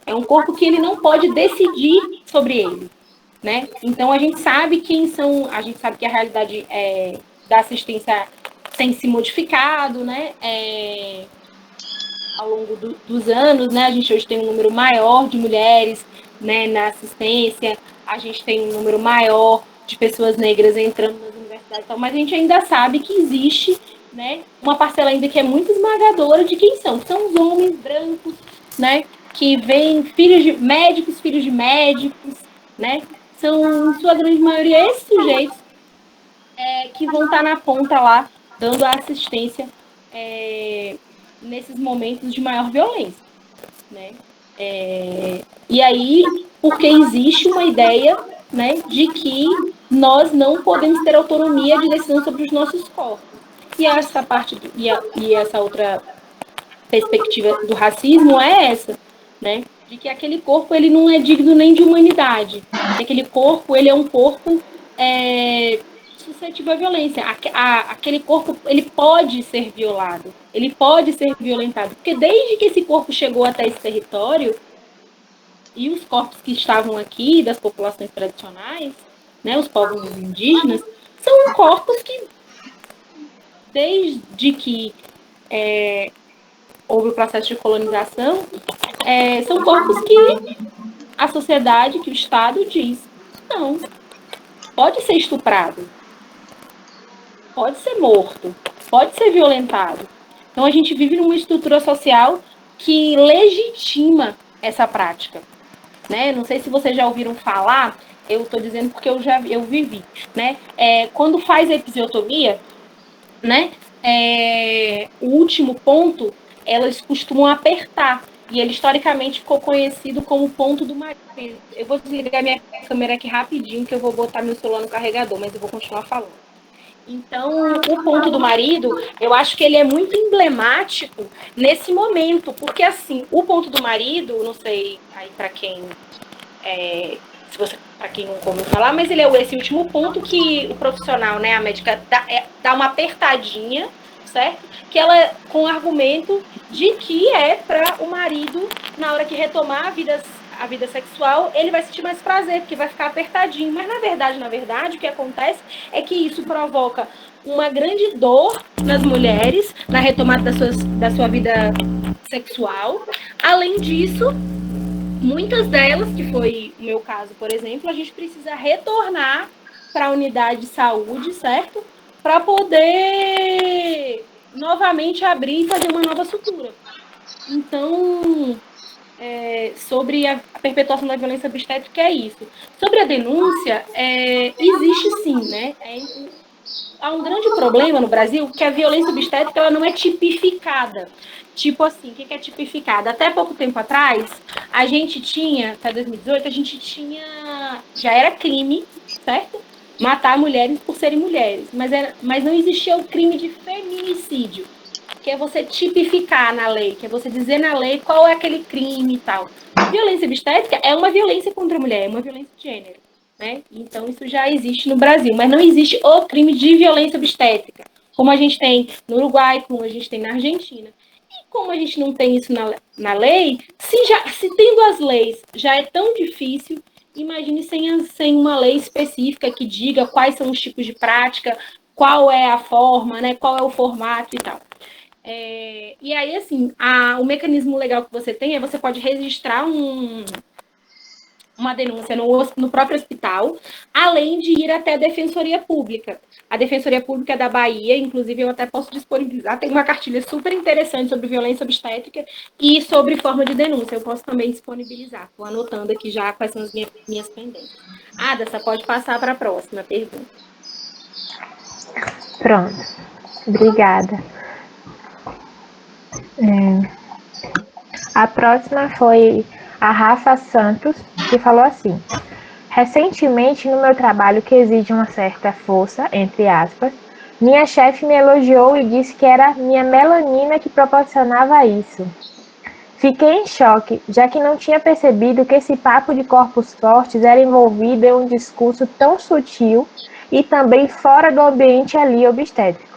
É um corpo que ele não pode decidir sobre ele. Né? Então a gente sabe a gente sabe que a realidade da assistência tem se modificado, né? Ao longo dos anos, né? A gente hoje tem um número maior de mulheres, né, na assistência, a gente tem um número maior de pessoas negras entrando nas universidades, mas a gente ainda sabe que existe, né, uma parcela ainda que é muito esmagadora de quem são os homens brancos, né, que vêm filhos de médicos, né? São, em sua grande maioria, esses sujeitos que vão estar na ponta lá, dando a assistência nesses momentos de maior violência. Né? E aí, porque existe uma ideia, né, de que nós não podemos ter autonomia de decisão sobre os nossos corpos. E essa parte e essa outra perspectiva do racismo é essa, né, de que aquele corpo ele não é digno nem de humanidade, que aquele corpo ele é um corpo suscetível à violência. Aquele corpo ele pode ser violado, ele pode ser violentado, porque desde que esse corpo chegou até esse território e os corpos que estavam aqui das populações tradicionais, né, os povos indígenas, são corpos que desde que houve o processo de colonização, são corpos que a sociedade, que o Estado diz, não, pode ser estuprado, pode ser morto, pode ser violentado. Então a gente vive numa estrutura social que legitima essa prática, né? Não sei se vocês já ouviram falar, eu estou dizendo porque eu vivi, né? Quando faz a episiotomia, né? O último ponto, elas costumam apertar. E ele historicamente ficou conhecido como ponto do marido. Eu vou desligar minha câmera aqui rapidinho, que eu vou botar meu celular no carregador, mas eu vou continuar falando. Então, o ponto do marido, eu acho que ele é muito emblemático nesse momento, porque assim, o ponto do marido, não sei aí para quem para quem não ouviu falar, mas ele é esse último ponto que o profissional, né, a médica dá uma apertadinha, certo? Que ela com o argumento de que é para o marido, na hora que retomar a vida sexual, ele vai sentir mais prazer, porque vai ficar apertadinho. Mas, na verdade, o que acontece é que isso provoca uma grande dor nas mulheres, na retomada da sua vida sexual. Além disso, muitas delas, que foi o meu caso, por exemplo, a gente precisa retornar para a unidade de saúde, certo? Para poder novamente abrir e fazer uma nova sutura. Então, sobre a perpetuação da violência obstétrica é isso. Sobre a denúncia, existe sim, né? Há um grande problema no Brasil que a violência obstétrica ela não é tipificada. Tipo assim, o que é tipificada? Até pouco tempo atrás, a gente tinha, até 2018, a gente tinha, já era crime, certo? Matar mulheres por serem mulheres, mas não existia o crime de feminicídio, que é você tipificar na lei, que é você dizer na lei qual é aquele crime e tal. Violência obstétrica é uma violência contra a mulher, é uma violência de gênero, né? Então isso já existe no Brasil, mas não existe o crime de violência obstétrica, como a gente tem no Uruguai, como a gente tem na Argentina. E como a gente não tem isso na lei, se tendo as leis já é tão difícil, imagine sem uma lei específica que diga quais são os tipos de prática, qual é a forma, né, qual é o formato e tal. E aí, assim, o mecanismo legal que você tem é você pode registrar uma denúncia no próprio hospital, além de ir até a Defensoria Pública. A Defensoria Pública da Bahia, inclusive, eu até posso disponibilizar, tem uma cartilha super interessante sobre violência obstétrica e sobre forma de denúncia. Eu posso também disponibilizar. Estou anotando aqui já quais são as minhas pendências. Dessa pode passar para a próxima pergunta. Pronto. Obrigada. A próxima foi a Rafa Santos, que falou assim: recentemente, no meu trabalho que exige uma certa força, entre aspas, minha chefe me elogiou e disse que era minha melanina que proporcionava isso. Fiquei em choque, já que não tinha percebido que esse papo de corpos fortes era envolvido em um discurso tão sutil e também fora do ambiente ali obstétrico.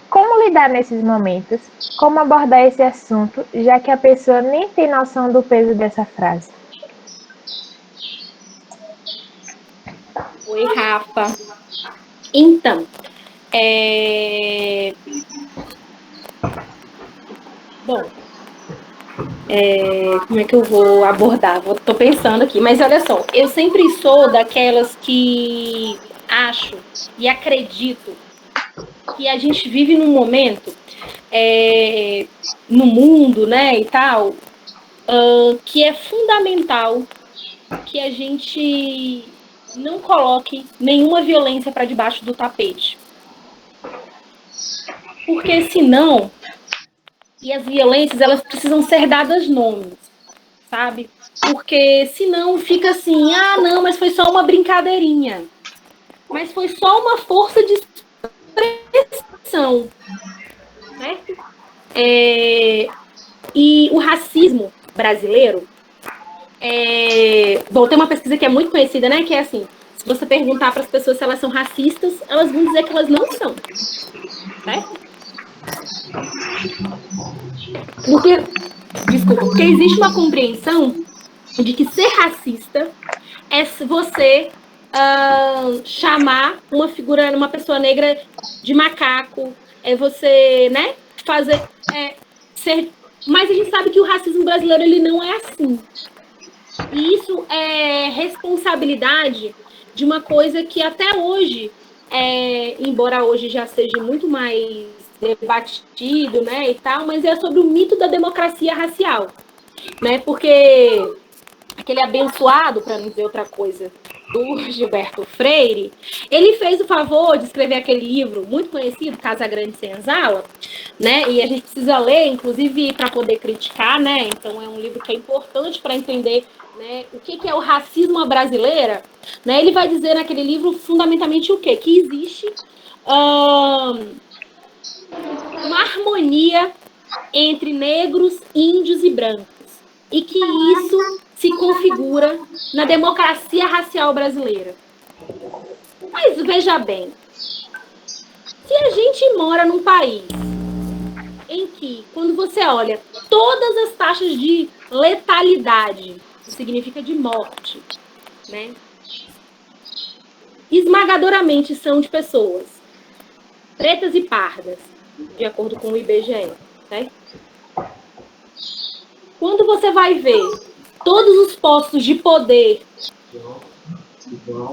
Como lidar nesses momentos? Como abordar esse assunto, já que a pessoa nem tem noção do peso dessa frase? Oi, Rafa. Então, bom, como é que eu vou abordar? Tô pensando aqui, mas olha só, eu sempre sou daquelas que acho e acredito que a gente vive num momento no mundo, né, e tal, que é fundamental que a gente não coloque nenhuma violência para debaixo do tapete. Porque senão, e as violências, elas precisam ser dadas nomes, sabe? Porque senão fica assim, ah, não, mas foi só uma brincadeirinha. Mas foi só uma força de expressão, certo? E o racismo brasileiro, bom, tem uma pesquisa que é muito conhecida, né? Que é assim, se você perguntar para as pessoas se elas são racistas, elas vão dizer que elas não são, certo? Porque existe uma compreensão de que ser racista é você chamar uma pessoa negra de macaco, é você, né, ser... Mas a gente sabe que o racismo brasileiro, ele não é assim. E isso é responsabilidade de uma coisa que até hoje, embora hoje já seja muito mais debatido, né, e tal, mas é sobre o mito da democracia racial, né, porque aquele abençoado, para não dizer outra coisa, do Gilberto Freire, ele fez o favor de escrever aquele livro muito conhecido, Casa Grande Senzala, né? E a gente precisa ler, inclusive, para poder criticar, né? Então é um livro que é importante para entender, né, o que é o racismo à brasileira, né? Ele vai dizer naquele livro fundamentalmente o quê? Que existe uma harmonia entre negros, índios e brancos. E que isso se configura na democracia racial brasileira. Mas veja bem, se a gente mora num país em que, quando você olha todas as taxas de letalidade, que significa de morte, né, esmagadoramente são de pessoas pretas e pardas, de acordo com o IBGE, certo? Quando você vai ver todos os postos de poder,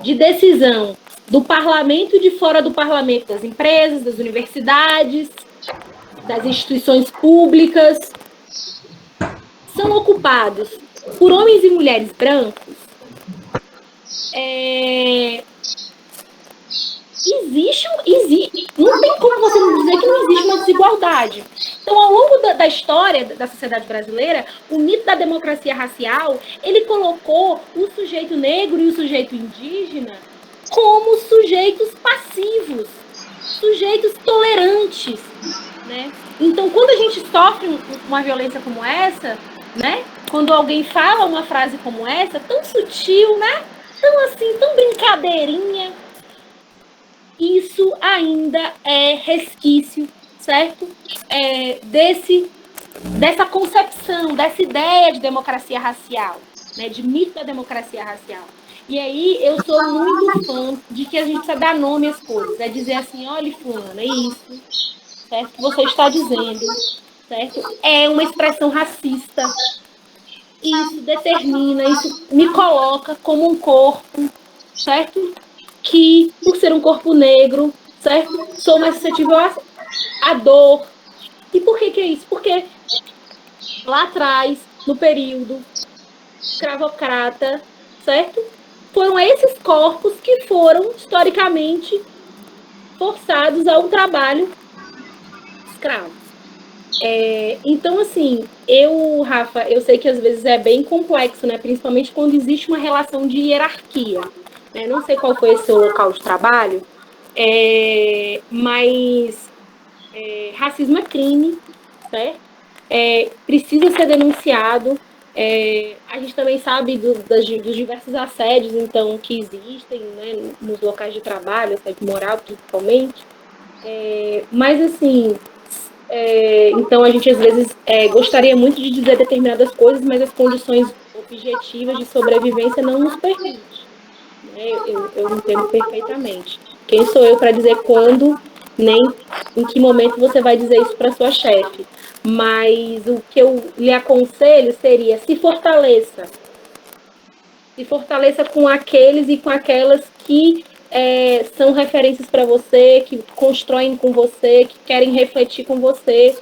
de decisão, do parlamento e de fora do parlamento, das empresas, das universidades, das instituições públicas, são ocupados por homens e mulheres brancos, não tem como você não dizer que não existe uma desigualdade. Então, ao longo da história da sociedade brasileira, o mito da democracia racial, ele colocou o sujeito negro e o sujeito indígena como sujeitos passivos, sujeitos tolerantes, né? Então, quando a gente sofre uma violência como essa, né? Quando alguém fala uma frase como essa, tão sutil, né? Tão assim, tão brincadeirinha, isso ainda é resquício, certo? Dessa concepção, dessa ideia de democracia racial, né? De mito da democracia racial. E aí eu sou muito fã de que a gente precisa dar nome às coisas, é dizer assim, olha, fulano, é isso, certo? Que você está dizendo, certo? É uma expressão racista. Isso determina, isso me coloca como um corpo, certo? Que, por ser um corpo negro, certo? Sou mais suscetível à dor. E por que é isso? Porque lá atrás, no período escravocrata, certo? Foram esses corpos que foram, historicamente, forçados a um trabalho escravo. Então, assim, Rafa, eu sei que às vezes é bem complexo, né? Principalmente quando existe uma relação de hierarquia. Né? Não sei qual foi esse seu local de trabalho, mas racismo é crime, certo? Precisa ser denunciado. A gente também sabe dos diversos assédios, então, que existem, né, nos locais de trabalho, assédio moral, principalmente. Mas, assim, então a gente, às vezes, gostaria muito de dizer determinadas coisas, mas as condições objetivas de sobrevivência não nos permitem. Né? Eu entendo perfeitamente. Quem sou eu para dizer quando, nem em que momento você vai dizer isso para sua chefe? Mas o que eu lhe aconselho seria: se fortaleça. Se fortaleça com aqueles e com aquelas que são referências para você, que constroem com você, que querem refletir com você.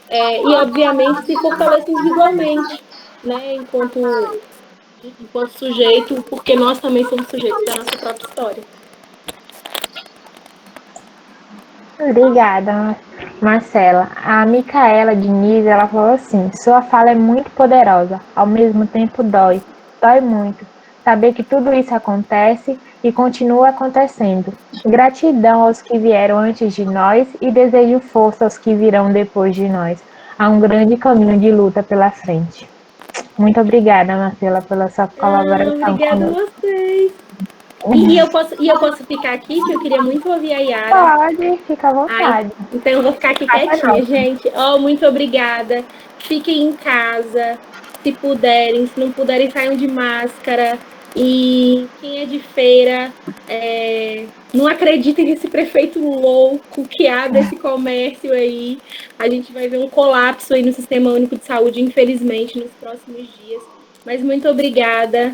E, obviamente, se fortaleça individualmente, né? Enquanto sujeito, porque nós também somos sujeitos da nossa própria história. Obrigada, Marcela. A Micaela Diniz, ela falou assim: sua fala é muito poderosa, ao mesmo tempo dói. Dói muito saber que tudo isso acontece e continua acontecendo. Gratidão aos que vieram antes de nós e desejo força aos que virão depois de nós. Há um grande caminho de luta pela frente. Muito obrigada, Marcela, pela sua colaboração Obrigada a conosco. vocês. E eu posso ficar aqui, que eu queria muito ouvir a Yara. Pode, fica à Ai, vontade. então eu vou ficar aqui quietinha, gente. Muito obrigada. Fiquem em casa, se puderem. Se não puderem, saiam de máscara. E quem é de feira, não acreditem nesse prefeito louco que abre esse comércio aí. A gente vai ver um colapso aí no Sistema Único de Saúde, infelizmente, nos próximos dias. Mas muito obrigada.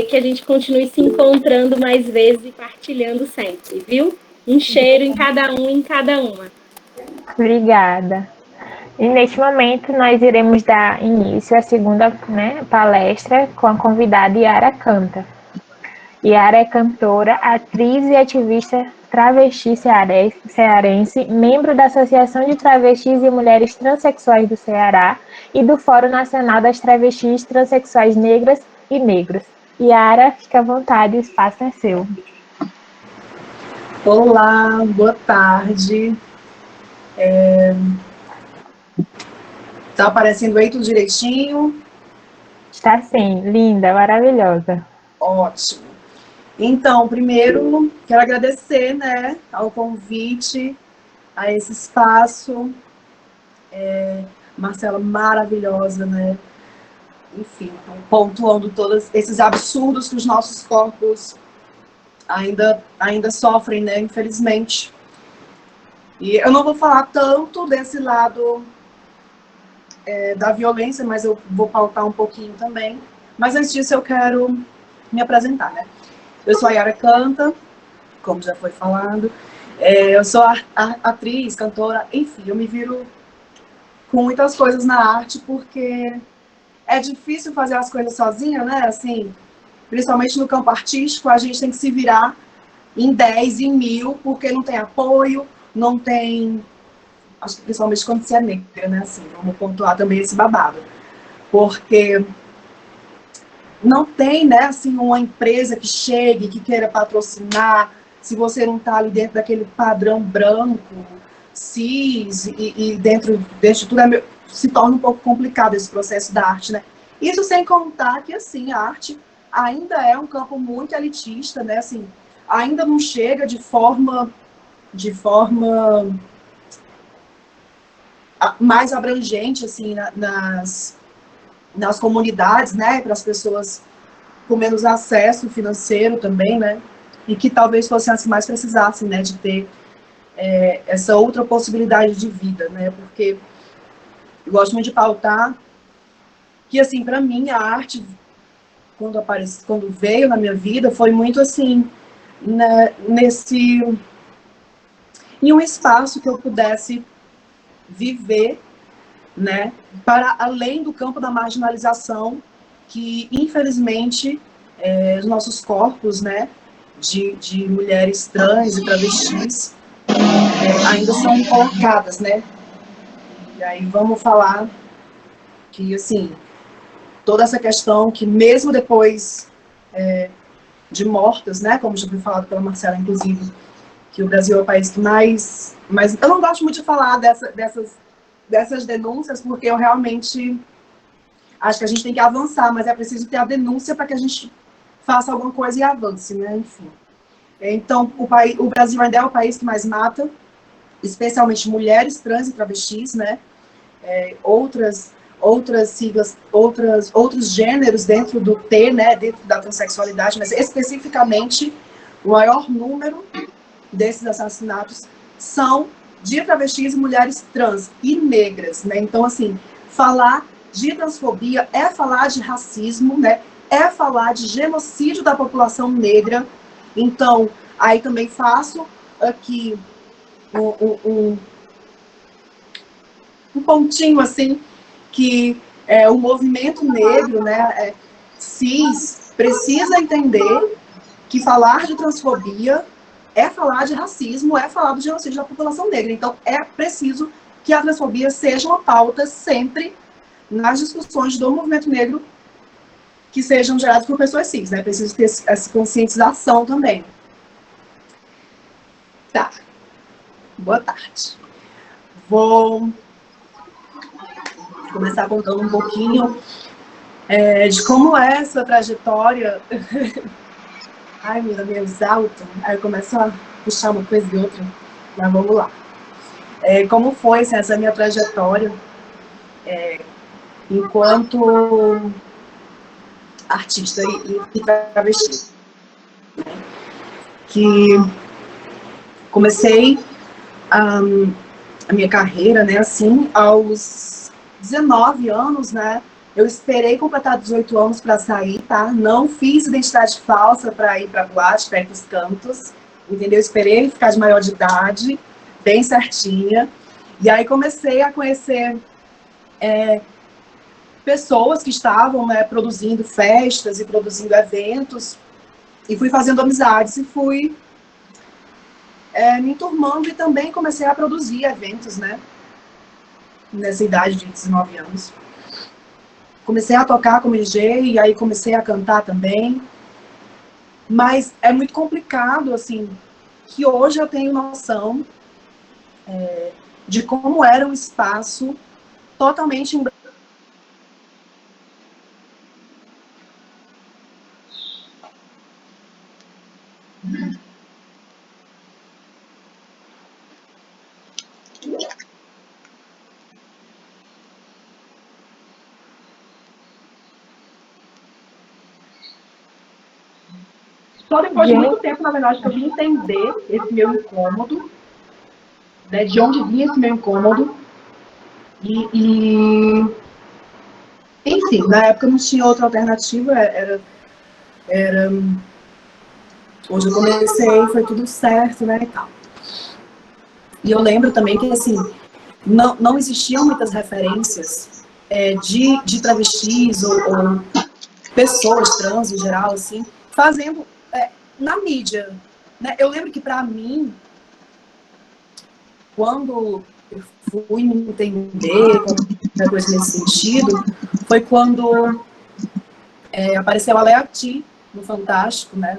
Que a gente continue se encontrando mais vezes e partilhando sempre, viu? Um cheiro em cada um e em cada uma. Obrigada. E neste momento nós iremos dar início à segunda, palestra com a convidada Yara Canta. Yara é cantora, atriz e ativista travesti cearense, membro da Associação de Travestis e Mulheres Transsexuais do Ceará e do Fórum Nacional das Travestis Transsexuais Negras e Negros. Yara, fica à vontade, o espaço é seu. Olá, boa tarde. Tá aparecendo aí tudo direitinho? Está sim, linda, maravilhosa. Ótimo. Então, primeiro, quero agradecer, ao convite, a esse espaço. Marcela, maravilhosa, Enfim, pontuando todos esses absurdos que os nossos corpos ainda sofrem, Infelizmente. E eu não vou falar tanto desse lado da violência, mas eu vou pautar um pouquinho também. Mas antes disso, eu quero me apresentar, Eu sou a Yara Canta, como já foi falado. Eu sou atriz, cantora, enfim, eu me viro com muitas coisas na arte, porque é difícil fazer as coisas sozinha, Assim, principalmente no campo artístico, a gente tem que se virar em 10, em 1000, porque não tem apoio, não tem... Acho que principalmente quando você é negra, Assim, vamos pontuar também esse babado. Porque não tem, assim, uma empresa que chegue, que queira patrocinar, se você não está ali dentro daquele padrão branco, cis, e dentro de tudo se torna um pouco complicado esse processo da arte, Isso sem contar que, assim, a arte ainda é um campo muito elitista, Assim, ainda não chega de forma mais abrangente, assim, nas comunidades, para as pessoas com menos acesso financeiro também, E que talvez fossem as que mais precisassem, de ter essa outra possibilidade de vida, Porque eu gosto muito de pautar que, assim, para mim, a arte, quando veio na minha vida, foi muito, assim, em um espaço que eu pudesse viver, para além do campo da marginalização, que, infelizmente, os nossos corpos, de mulheres trans e travestis, ainda são colocadas, E aí vamos falar que, assim, toda essa questão que mesmo depois de mortas, como já foi falado pela Marcela, inclusive, que o Brasil é o país que mais... Mas eu não gosto muito de falar dessas denúncias, porque eu realmente acho que a gente tem que avançar, mas é preciso ter a denúncia para que a gente faça alguma coisa e avance, Enfim. Então, o Brasil ainda é o país que mais mata, especialmente mulheres trans e travestis, Outras siglas, outros gêneros dentro do T, dentro da transexualidade, mas especificamente o maior número desses assassinatos são de travestis e mulheres trans e negras, Então, assim, falar de transfobia é falar de racismo, É falar de genocídio da população negra. Então, aí também faço aqui um pontinho, assim, que o movimento negro, cis, precisa entender que falar de transfobia é falar de racismo, é falar do genocídio da população negra. Então, é preciso que a transfobia seja uma pauta sempre nas discussões do movimento negro que sejam gerados por pessoas cis, né? Preciso ter essa conscientização também. Tá. Boa tarde. Vou começar contando um pouquinho de como é essa trajetória. Ai, meu Deus, me exalto. Aí eu começo a puxar uma coisa e outra. Mas vamos lá. Como foi assim, essa minha trajetória enquanto artista e travesti. Que comecei a minha carreira, né, assim, aos 19 anos, né? Eu esperei completar 18 anos para sair, tá? Não fiz identidade falsa para ir para boate, para ir para os cantos, entendeu? Esperei ficar de maior de idade, bem certinha. E aí comecei a conhecer pessoas que estavam, né, produzindo festas e produzindo eventos, e fui fazendo amizades e fui me enturmando, e também comecei a produzir eventos, né, nessa idade de 19 anos. Comecei a tocar como DJ, e aí comecei a cantar também, mas é muito complicado, assim, que hoje eu tenho noção de como era um espaço totalmente só depois de muito tempo, na verdade, que eu vim entender esse meu incômodo, né, de onde vinha esse meu incômodo. Enfim, na época não tinha outra alternativa, era onde eu comecei, foi tudo certo, né, e tal. E eu lembro também que, assim, não existiam muitas referências de travestis ou pessoas trans, em geral, assim, fazendo na mídia, né? Eu lembro que, para mim, quando eu fui me entender, qualquer coisa nesse sentido, foi quando apareceu a Leati no Fantástico, né?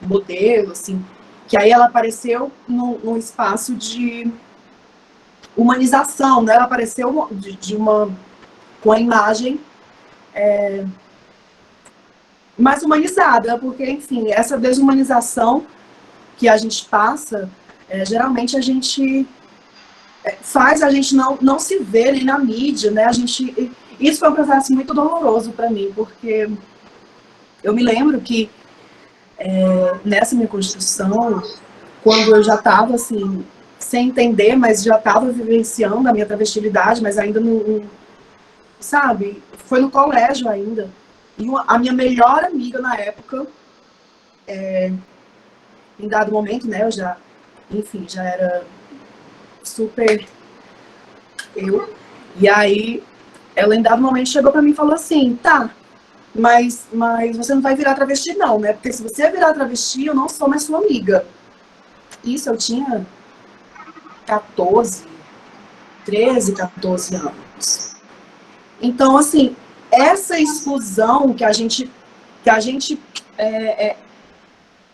Modelo, assim, que aí ela apareceu num espaço de humanização, né? Ela apareceu com a imagem mais humanizada, porque, enfim, essa desumanização que a gente passa, geralmente a gente faz a gente não se ver nem na mídia, né? Isso foi um processo muito doloroso para mim, porque eu me lembro que nessa minha construção, quando eu já estava assim, sem entender, mas já estava vivenciando a minha travestilidade, mas ainda não, sabe? Foi no colégio ainda. E a minha melhor amiga na época, em dado momento, né, eu já, enfim, já era super eu. E aí, ela em dado momento chegou pra mim e falou assim, tá, mas você não vai virar travesti não, né? Porque se você virar travesti, eu não sou mais sua amiga. Isso eu tinha 13, 14 anos. Então, assim, essa exclusão que a gente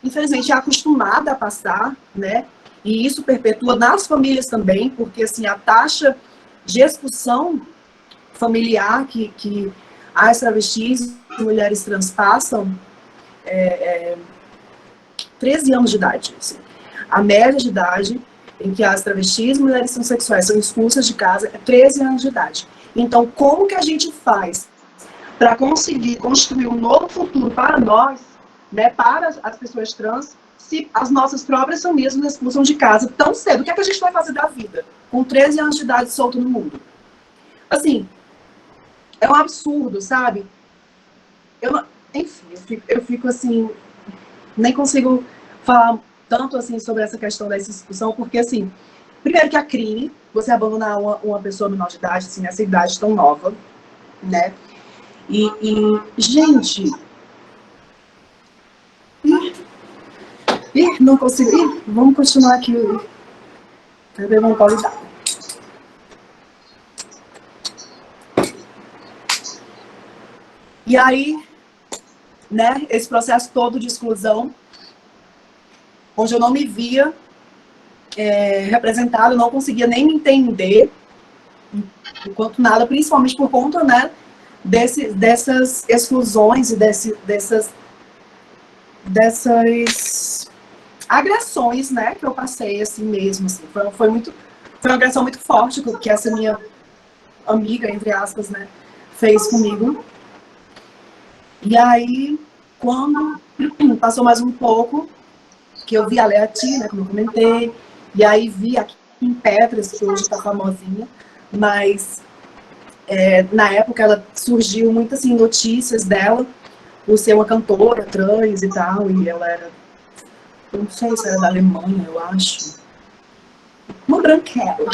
infelizmente é acostumada a passar, né? E isso perpetua nas famílias também, porque assim a taxa de expulsão familiar que as travestis e mulheres trans passam 13 anos de idade. Assim. A média de idade em que as travestis e mulheres transexuais são expulsas de casa é 13 anos de idade. Então, como que a gente faz para conseguir construir um novo futuro para nós, né, para as pessoas trans, se as nossas próprias famílias nos expulsam de casa tão cedo? O que é que a gente vai fazer da vida com 13 anos de idade solto no mundo? Assim, é um absurdo, sabe? Enfim, eu fico assim, nem consigo falar tanto assim sobre essa questão dessa discussão, porque assim, primeiro que é crime você abandonar uma pessoa menor de idade, assim, nessa idade tão nova, né? E gente, não consigo. Vamos continuar aqui. Eu beber um pau d'água. E aí, né, esse processo todo de exclusão, onde eu não me via representado, não conseguia nem me entender enquanto nada, principalmente por conta, né, dessas exclusões e dessas agressões, né, que eu passei assim mesmo, assim. Foi uma agressão muito forte que essa minha amiga, entre aspas, né, fez comigo. E aí, quando passou mais um pouco, que eu vi a Leati, né, como eu comentei, e aí vi aqui em Petras, que hoje está famosinha, mas na época ela surgiu muitas assim, notícias dela, por ser uma cantora trans e tal, e ela era, eu não sei se era da Alemanha, eu acho, uma branquela.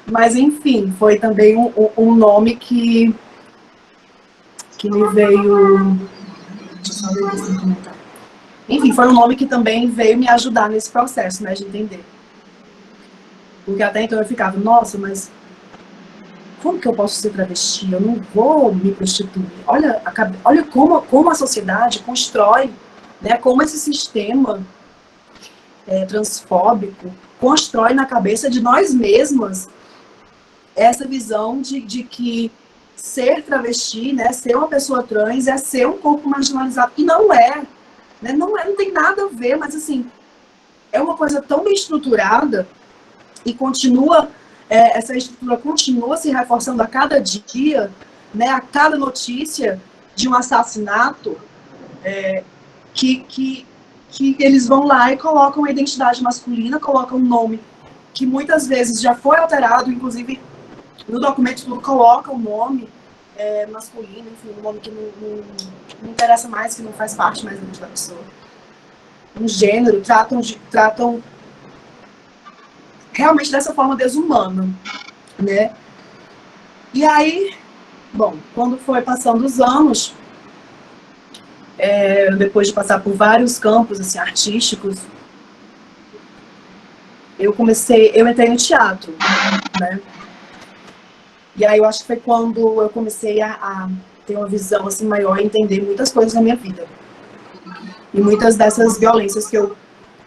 Mas, enfim, foi também um nome que me veio... Deixa eu só ver aqui sem comentar. Enfim, foi um nome que também veio me ajudar nesse processo, né, de entender. Porque até então eu ficava, nossa, mas como que eu posso ser travesti? Eu não vou me prostituir. Olha como a sociedade constrói, né, como esse sistema transfóbico constrói na cabeça de nós mesmas essa visão de que ser travesti, né, ser uma pessoa trans é ser um corpo marginalizado. E não é, né, não tem nada a ver, mas assim, é uma coisa tão bem estruturada e continua, essa estrutura continua se reforçando a cada dia, né, a cada notícia de um assassinato, que eles vão lá e colocam a identidade masculina, colocam um nome que muitas vezes já foi alterado, inclusive no documento tudo coloca o nome masculino, enfim, um nome que não interessa mais, que não faz parte mais da pessoa. Um gênero, tratam realmente dessa forma desumana, né? E aí, bom, quando foi passando os anos, depois de passar por vários campos assim, artísticos, eu entrei no teatro, né? E aí eu acho que foi quando eu comecei a ter uma visão assim, maior e entender muitas coisas na minha vida. E muitas dessas violências que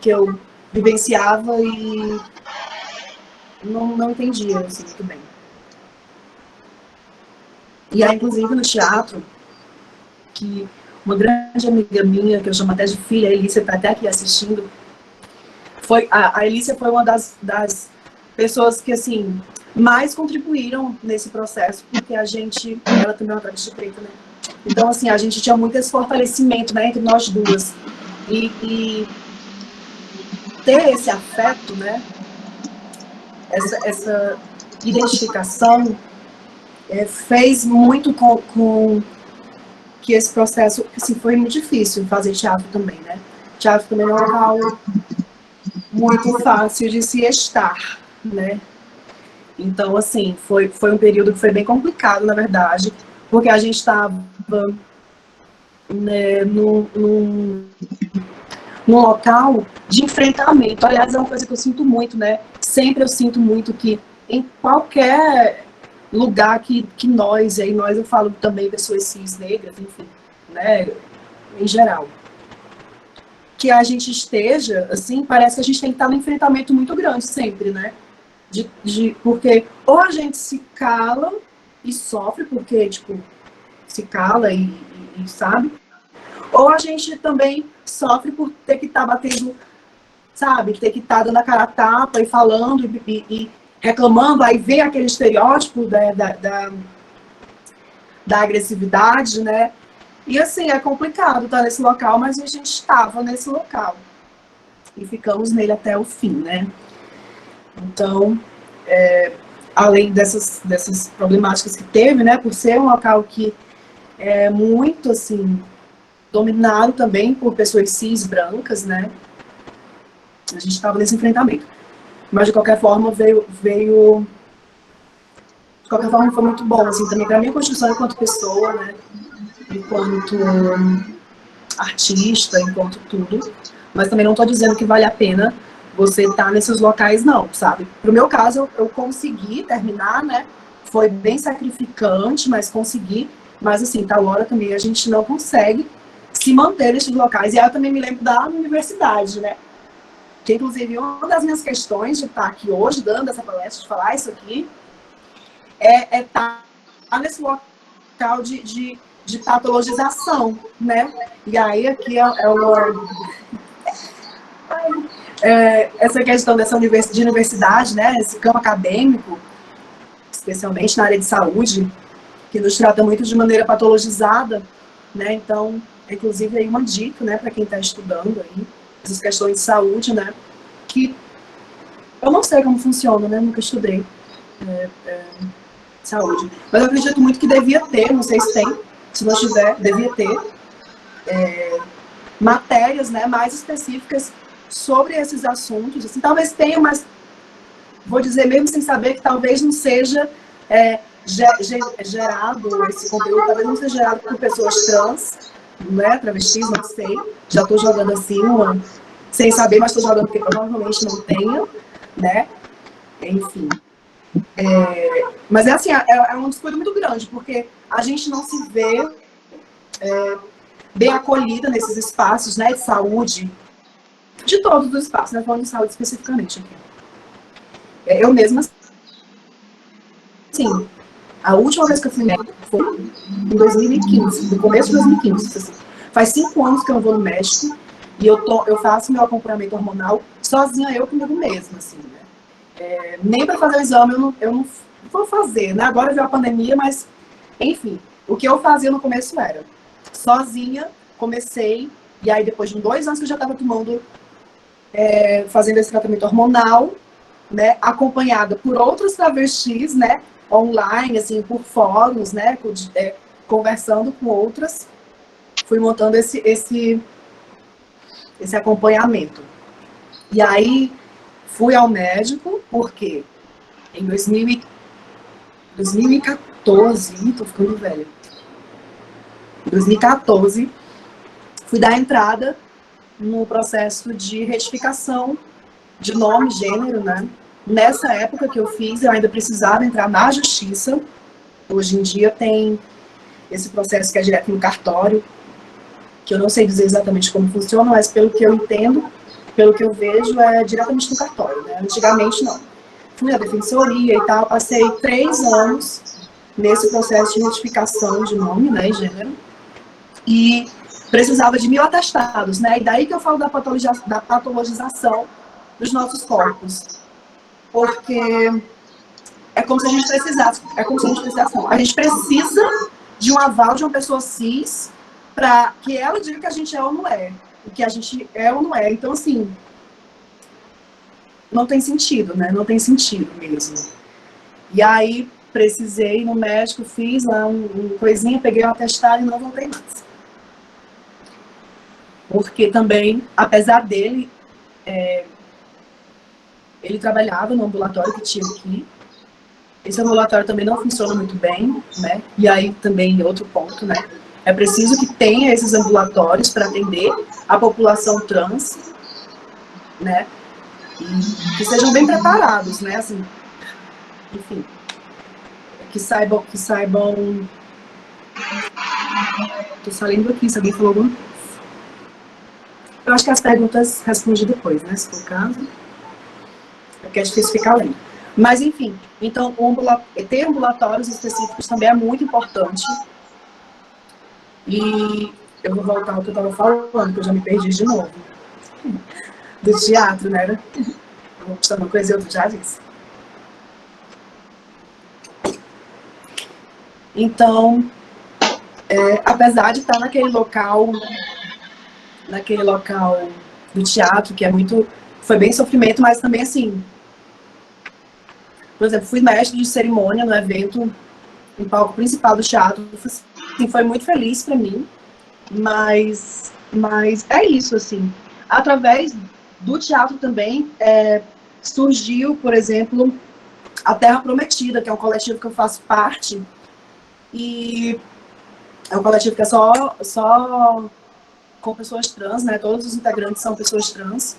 eu vivenciava e não entendia assim, muito bem. E aí, inclusive, no teatro, que uma grande amiga minha, que eu chamo até de filha, a Elícia, está até aqui assistindo, a Elícia foi uma das pessoas que, assim, mais contribuíram nesse processo, porque ela também é uma travesti preta, né? Então, assim, a gente tinha muito esse fortalecimento, né, entre nós duas. E ter esse afeto, né, essa identificação, fez muito com que esse processo, assim, foi muito difícil fazer teatro também, né? Teatro também é um local muito fácil de se estar, né? Então, assim, foi um período que foi bem complicado, na verdade, porque a gente estava, né, num local de enfrentamento. Aliás, é uma coisa que eu sinto muito, né? Sempre eu sinto muito que em qualquer lugar que nós, e aí nós eu falo também pessoas cis, negras, enfim, né, em geral, que a gente esteja, assim, parece que a gente tem que estar num enfrentamento muito grande sempre, né, porque ou a gente se cala e sofre, porque, tipo, se cala e sabe, ou a gente também sofre por ter que estar batendo, sabe, ter que estar dando a cara a tapa e falando e reclamando, aí vem aquele estereótipo da agressividade, né? E assim, é complicado estar nesse local, mas a gente estava nesse local. E ficamos nele até o fim, né? Então, além dessas problemáticas que teve, né? Por ser um local que é muito, assim, dominado também por pessoas cis brancas, né? A gente estava nesse enfrentamento. Mas, de qualquer forma, veio... De qualquer forma, foi muito bom, assim, também para minha construção enquanto pessoa, né? Enquanto artista, enquanto tudo. Mas também não estou dizendo que vale a pena você estar nesses locais, não, sabe? Pro meu caso, eu consegui terminar, né? Foi bem sacrificante, mas consegui. Mas, assim, tal hora também a gente não consegue se manter nesses locais. E aí eu também me lembro da universidade, né? Que, inclusive, uma das minhas questões de estar aqui hoje, dando essa palestra, de falar isso aqui, é estar nesse local de patologização, né? E aí aqui essa questão de universidade, né? Esse campo acadêmico, especialmente na área de saúde, que nos trata muito de maneira patologizada, né? Então, inclusive, aí uma dica, né, para quem está estudando aí, essas questões de saúde, né? Que eu não sei como funciona, né? Nunca estudei saúde. Mas eu acredito muito que devia ter, não sei se tem, se não tiver, devia ter matérias, né, mais específicas sobre esses assuntos. Assim, talvez tenha, mas vou dizer mesmo sem saber que talvez não seja gerado, esse conteúdo talvez não seja gerado por pessoas trans, né, travestis, não sei. Já estou jogando assim, sem saber, mas estou jogando porque provavelmente não tenha, né? Enfim. Mas é assim, é um descuido muito grande, porque a gente não se vê bem acolhida nesses espaços, né, de saúde, de todos os espaços, né, falando de saúde especificamente aqui. Eu mesma, assim, a última vez que eu fui médico foi em 2015, no começo de 2015. Assim. Faz 5 anos que eu não vou no médico e eu faço meu acompanhamento hormonal sozinha, eu comigo mesma, assim, né? Nem para fazer o exame eu não vou fazer, né? Agora veio a pandemia, mas, enfim, o que eu fazia no começo era sozinha, comecei, e aí depois de 2 anos que eu já estava tomando, fazendo esse tratamento hormonal, né, acompanhada por outros travestis, né, online, assim, por fóruns, né, conversando com outras, fui montando esse acompanhamento. E aí fui ao médico, porque em 2014, tô ficando velha, em 2014, fui dar entrada no processo de retificação de nome, gênero, né? Nessa época que eu fiz, eu ainda precisava entrar na justiça. Hoje em dia tem esse processo que é direto no cartório, que eu não sei dizer exatamente como funciona, mas pelo que eu entendo, pelo que eu vejo, é diretamente no cartório, né? Antigamente, não. Fui à defensoria e tal, passei 3 anos nesse processo de notificação de nome, né, e gênero, e precisava de 1000 atestados, né? E daí que eu falo da patologização dos nossos corpos. Porque é como se a gente precisasse, não. A gente precisa de um aval de uma pessoa cis para que ela diga que a gente é ou não é. O que a gente é ou não é. Então, assim, não tem sentido, né? Não tem sentido mesmo. E aí, precisei ir no médico, fiz lá um coisinha, peguei um atestado e não voltei mais. Porque também, apesar dele, ele trabalhava no ambulatório que tinha aqui. Esse ambulatório também não funciona muito bem, né? E aí também outro ponto, né? É preciso que tenha esses ambulatórios para atender a população trans, né? E que sejam bem preparados, né? Assim, enfim, que saibam. Tô saindo aqui, se alguém falou alguma coisa. Eu acho que as perguntas respondi depois, né? Se for o caso. É porque é difícil ficar lendo. Mas, enfim, então, ter ambulatórios específicos também é muito importante. E eu vou voltar ao que eu estava falando, que eu já me perdi de novo. Do teatro, né? Eu vou postar uma coisa e outra já disse. Então, apesar de estar naquele local do teatro, que é muito... Foi bem sofrimento, mas também, assim... Por exemplo, fui mestre de cerimônia no evento, no palco principal do teatro. Assim, foi muito feliz para mim, mas é isso, assim. Através do teatro também surgiu, por exemplo, a Terra Prometida, que é um coletivo que eu faço parte, e é um coletivo que é só com pessoas trans, né? Todos os integrantes são pessoas trans.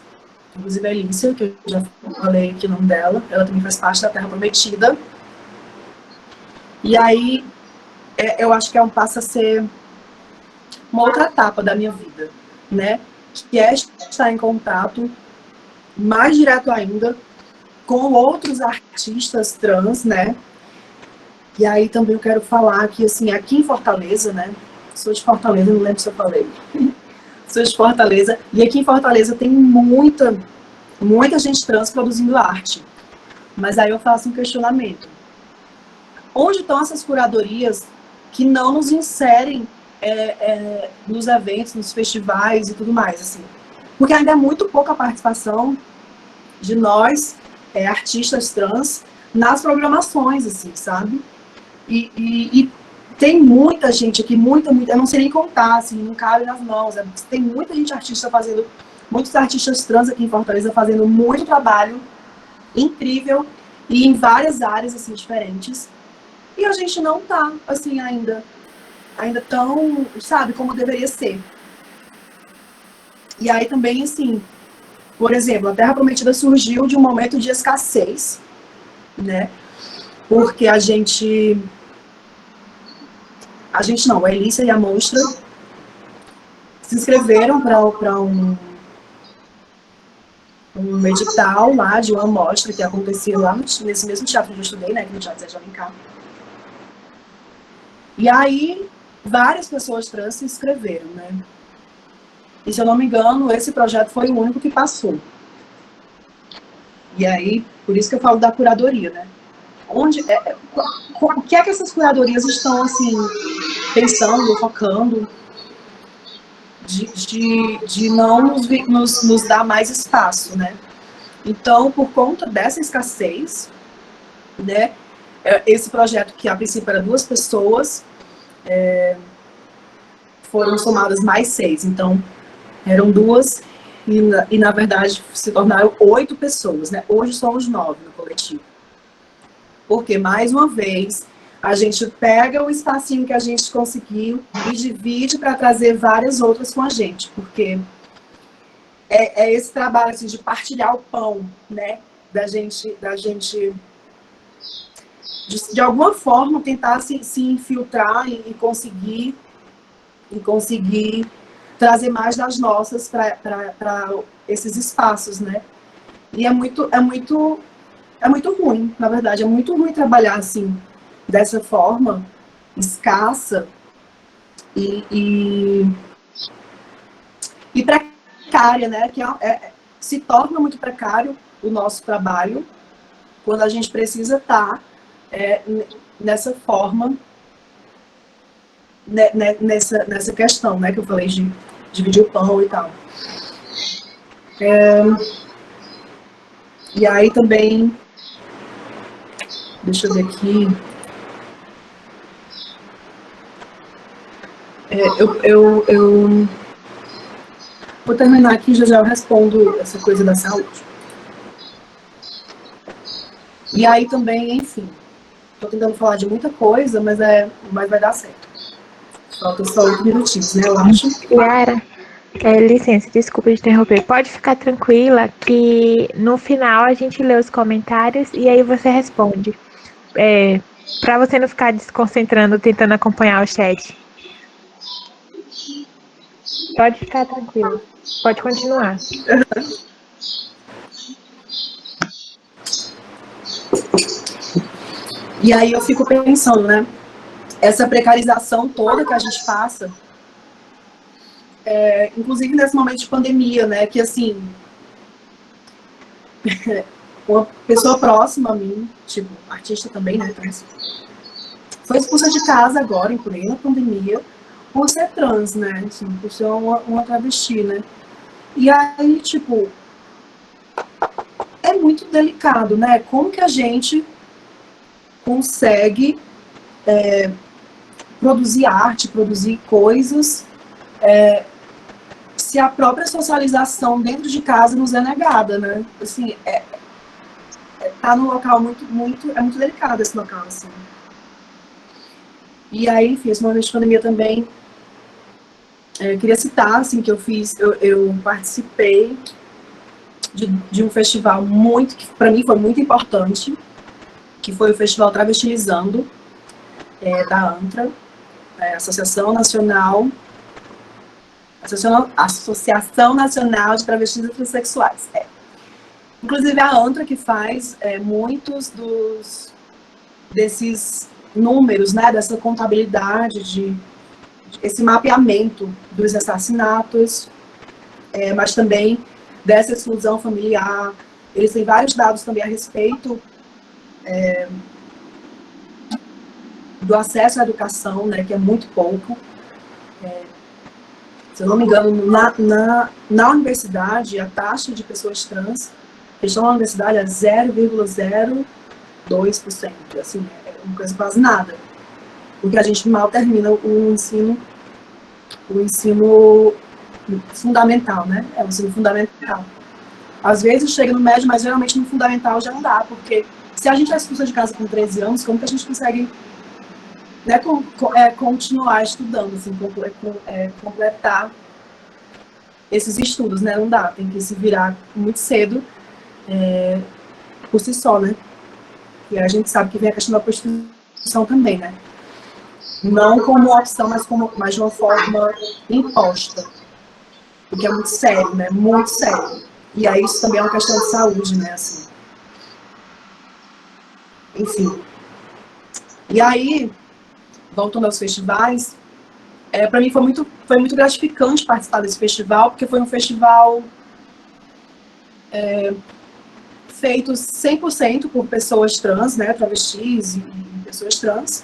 Inclusive a Elícia, que eu já falei aqui o nome dela, ela também faz parte da Terra Prometida. E aí, eu acho que passa a ser uma outra etapa da minha vida, né? Que é estar em contato mais direto ainda com outros artistas trans, né? E aí também eu quero falar que, assim, aqui em Fortaleza, né? Sou de Fortaleza, não lembro se eu falei. Sou de Fortaleza, e aqui em Fortaleza tem muita gente trans produzindo arte. Mas aí eu faço um questionamento. Onde estão essas curadorias que não nos inserem nos eventos, nos festivais e tudo mais, assim? Porque ainda é muito pouca a participação de nós, artistas trans, nas programações, assim, sabe? E tem muita gente aqui, muita, eu não sei nem contar, assim, não cabe nas mãos. Tem muita gente muitos artistas trans aqui em Fortaleza fazendo muito trabalho incrível e em várias áreas, assim, diferentes. E a gente não tá, assim, ainda tão, sabe, como deveria ser. E aí também, assim, por exemplo, a Terra Prometida surgiu de um momento de escassez, né? Porque a Elícia e a Monstra se inscreveram para um edital lá de uma amostra que acontecia lá nesse mesmo teatro que eu estudei, né, no Teatro Zé de Alencar. E aí, várias pessoas trans se inscreveram, né? E se eu não me engano, esse projeto foi o único que passou. E aí, por isso que eu falo da curadoria, né? O que é que essas curadorias estão, assim, pensando, focando, de não nos dar mais espaço, né? Então, por conta dessa escassez, né, esse projeto, que a princípio era 2 pessoas, foram somadas mais 6. Então, eram 2 e na verdade, se tornaram 8 pessoas, né? Hoje somos 9 no coletivo. Porque, mais uma vez, a gente pega o espacinho que a gente conseguiu e divide para trazer várias outras com a gente. Porque é esse trabalho, assim, de partilhar o pão, né? Da gente de alguma forma, tentar se infiltrar e conseguir trazer mais das nossas para esses espaços, né? E é muito ruim, na verdade, é muito ruim trabalhar assim, dessa forma, escassa e precária, né? Que se torna muito precário o nosso trabalho quando a gente precisa estar nessa forma, nessa questão, né, que eu falei de dividir o pão e tal. E aí também, deixa eu ver aqui, eu vou terminar aqui, já eu respondo essa coisa da saúde. E aí também, enfim, estou tentando falar de muita coisa, mas vai dar certo. Falta só 8 minutinhos, né, eu acho. Yara, licença, desculpa de interromper. Pode ficar tranquila que no final a gente lê os comentários e aí você responde. Para você não ficar desconcentrando, tentando acompanhar o chat. Pode ficar tranquila. Pode continuar. E aí eu fico pensando, né? Essa precarização toda que a gente passa, inclusive nesse momento de pandemia, né? Que assim, uma pessoa próxima a mim, tipo, artista também, né? Foi expulsa de casa agora, em plena pandemia, por ser trans, né? Assim, por ser uma travesti, né? E aí, tipo, é muito delicado, né? Como que a gente consegue produzir arte, produzir coisas, se a própria socialização dentro de casa nos é negada, né? Assim, tá num local é muito delicado esse local, assim. E aí, enfim, esse momento de pandemia também, queria citar, assim, que eu participei de um festival que para mim foi muito importante, que foi o Festival Travestilizando, da ANTRA, Associação Nacional Associação Nacional de Travestis e Transsexuais. Inclusive a ANTRA que faz muitos desses números, né, dessa contabilidade, esse mapeamento dos assassinatos, mas também dessa exclusão familiar. Eles têm vários dados também a respeito do acesso à educação, né, que é muito pouco. Se eu não me engano, na universidade, a taxa de pessoas trans que estão na universidade é 0,02%, assim, é uma coisa quase nada. Porque a gente mal termina o ensino fundamental, né? É o ensino fundamental. Às vezes chega no médio, mas geralmente no fundamental já não dá, porque se a gente é expulsa de casa com 13 anos, como que a gente consegue, né, continuar estudando, assim, completar esses estudos, né? Não dá, tem que se virar muito cedo por si só, né? E a gente sabe que vem a questão da prostituição também, né? Não como opção, mas de uma forma imposta. O que é muito sério, né? Muito sério. E aí isso também é uma questão de saúde, né? Assim. Enfim. E aí, voltando aos festivais, para mim foi muito gratificante participar desse festival, porque foi um festival feito 100% por pessoas trans, né? Travestis e pessoas trans.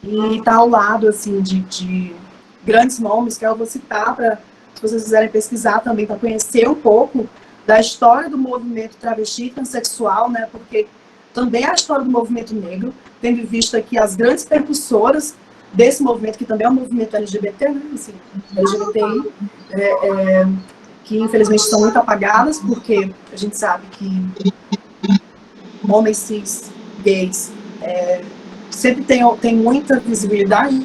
E está ao lado, assim, de grandes nomes que eu vou citar para, se vocês quiserem pesquisar também, para conhecer um pouco da história do movimento travesti e transexual, né? Porque também a história do movimento negro, tendo em vista que as grandes percussoras desse movimento, que também é um movimento LGBT, né? Assim, LGBTI, que infelizmente são muito apagadas, porque a gente sabe que homens cis, gays, sempre tem muita visibilidade,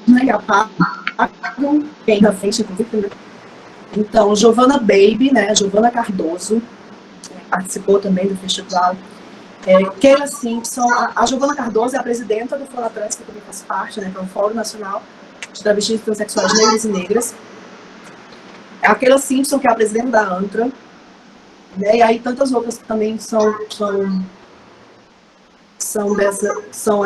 né, e apagam quem na frente, inclusive, né? Então, Giovanna Baby, né, Giovanna Cardoso, participou também do festival. Keila Simpson, a Giovanna Cardoso é a presidenta do Fonatrans, que também faz parte, né, que é o Fórum Nacional de Travestis e Transsexuais Negros e Negras. A Keila Simpson, que é a presidenta da ANTRA, né, e aí tantas outras que também são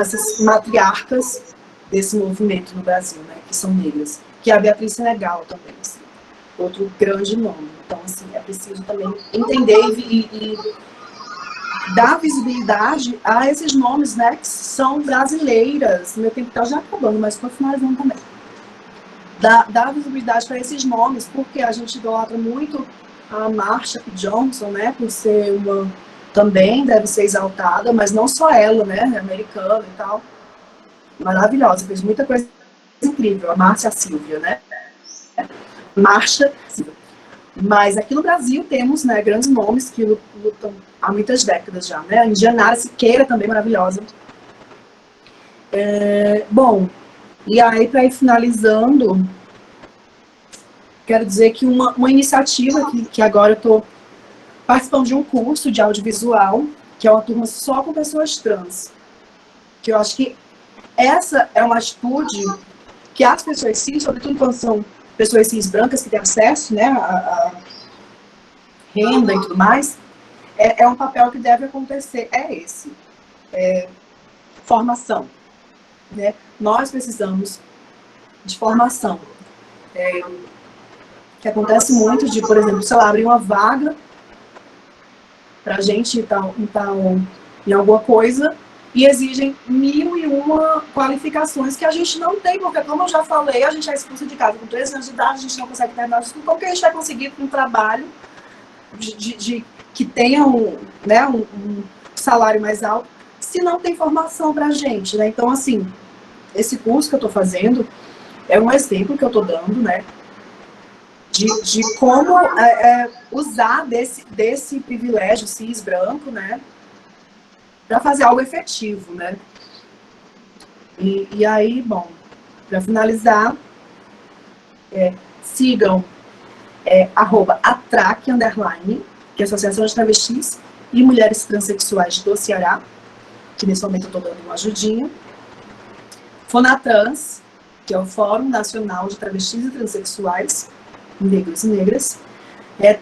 essas matriarcas desse movimento no Brasil, né, que são negras, que é a Beatriz Senegal também, assim, outro grande nome. Então, assim, é preciso também entender e dar visibilidade a esses nomes, né, que são brasileiras. Meu tempo está já acabando, mas estou finalizando também. Dar visibilidade para esses nomes, porque a gente idolatra muito a Marsha P. Johnson, né, por ser uma... também deve ser exaltada, mas não só ela, né, americana e tal. Maravilhosa, fez muita coisa incrível. A Márcia Silvia, né? Marsha Silvia. Mas aqui no Brasil temos, né, grandes nomes que lutam há muitas décadas já, né? A Indianara Siqueira também maravilhosa. Bom, e aí para ir finalizando, quero dizer que uma iniciativa que agora eu estou participando de um curso de audiovisual, que é uma turma só com pessoas trans, que eu acho que essa é uma atitude que as pessoas cis, sobretudo quando são pessoas cis brancas que têm acesso, né, a renda e tudo mais, é um papel que deve acontecer, esse. Formação. Né? Nós precisamos de formação. Que acontece muito de, por exemplo, sei lá, abrir uma vaga para a gente em alguma coisa e exigem 1001 qualificações que a gente não tem, porque, como eu já falei, a gente é expulso de casa com 13 anos de idade, a gente não consegue terminar o estudo. Como que a gente vai conseguir um trabalho que tenha um salário mais alto se não tem formação para a gente, né? Então, assim, esse curso que eu estou fazendo é um exemplo que eu estou dando, né? De como usar desse privilégio cis branco, né, para fazer algo efetivo, né. E aí, bom, para finalizar, sigam @atrac_, que é a Associação de Travestis e Mulheres Transsexuais do Ceará, que nesse momento eu estou dando uma ajudinha. Fonatrans, que é o Fórum Nacional de Travestis e Transsexuais, Negros e Negras.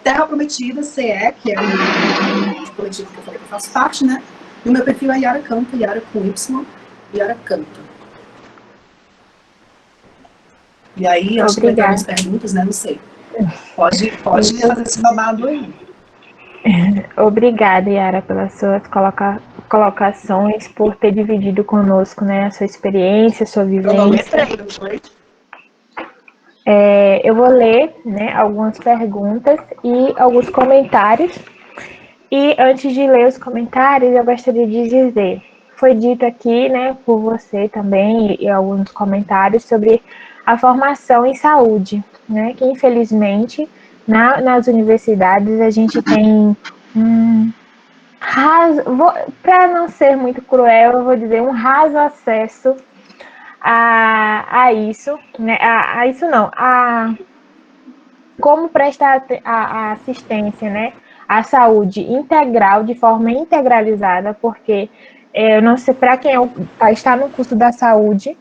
Terra Prometida, CE, que é o coletivo que eu falei que eu faço parte, né? E o meu perfil é Yara Canta, Yara com Y, Yara Canta. E aí, acho que vai ter algumas perguntas, né? Não sei. Pode fazer esse babado aí. Obrigada, Yara, pelas suas colocações, por ter dividido conosco, né, a sua experiência, a sua vivência. Eu não letrei, não foi? Eu vou ler, né, algumas perguntas e alguns comentários. E antes de ler os comentários, eu gostaria de dizer, foi dito aqui, né, por você também, e alguns comentários sobre a formação em saúde, né, que infelizmente nas universidades a gente tem para não ser muito cruel, eu vou dizer um raso acesso a isso, né, a isso não, a como prestar a assistência, né, à saúde integral, de forma integralizada, porque eu não sei, para quem está no curso da saúde,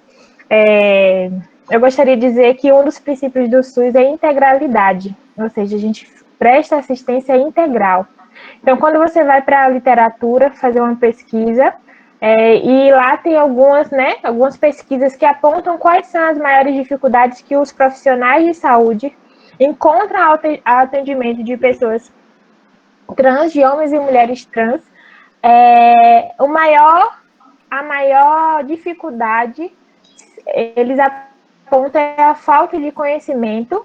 eu gostaria de dizer que um dos princípios do SUS é a integralidade, ou seja, a gente presta assistência integral. Então, quando você vai para a literatura fazer uma pesquisa, e lá tem algumas pesquisas que apontam quais são as maiores dificuldades que os profissionais de saúde encontram atendimento de pessoas trans, de homens e mulheres trans. A maior dificuldade, eles apontam a falta de conhecimento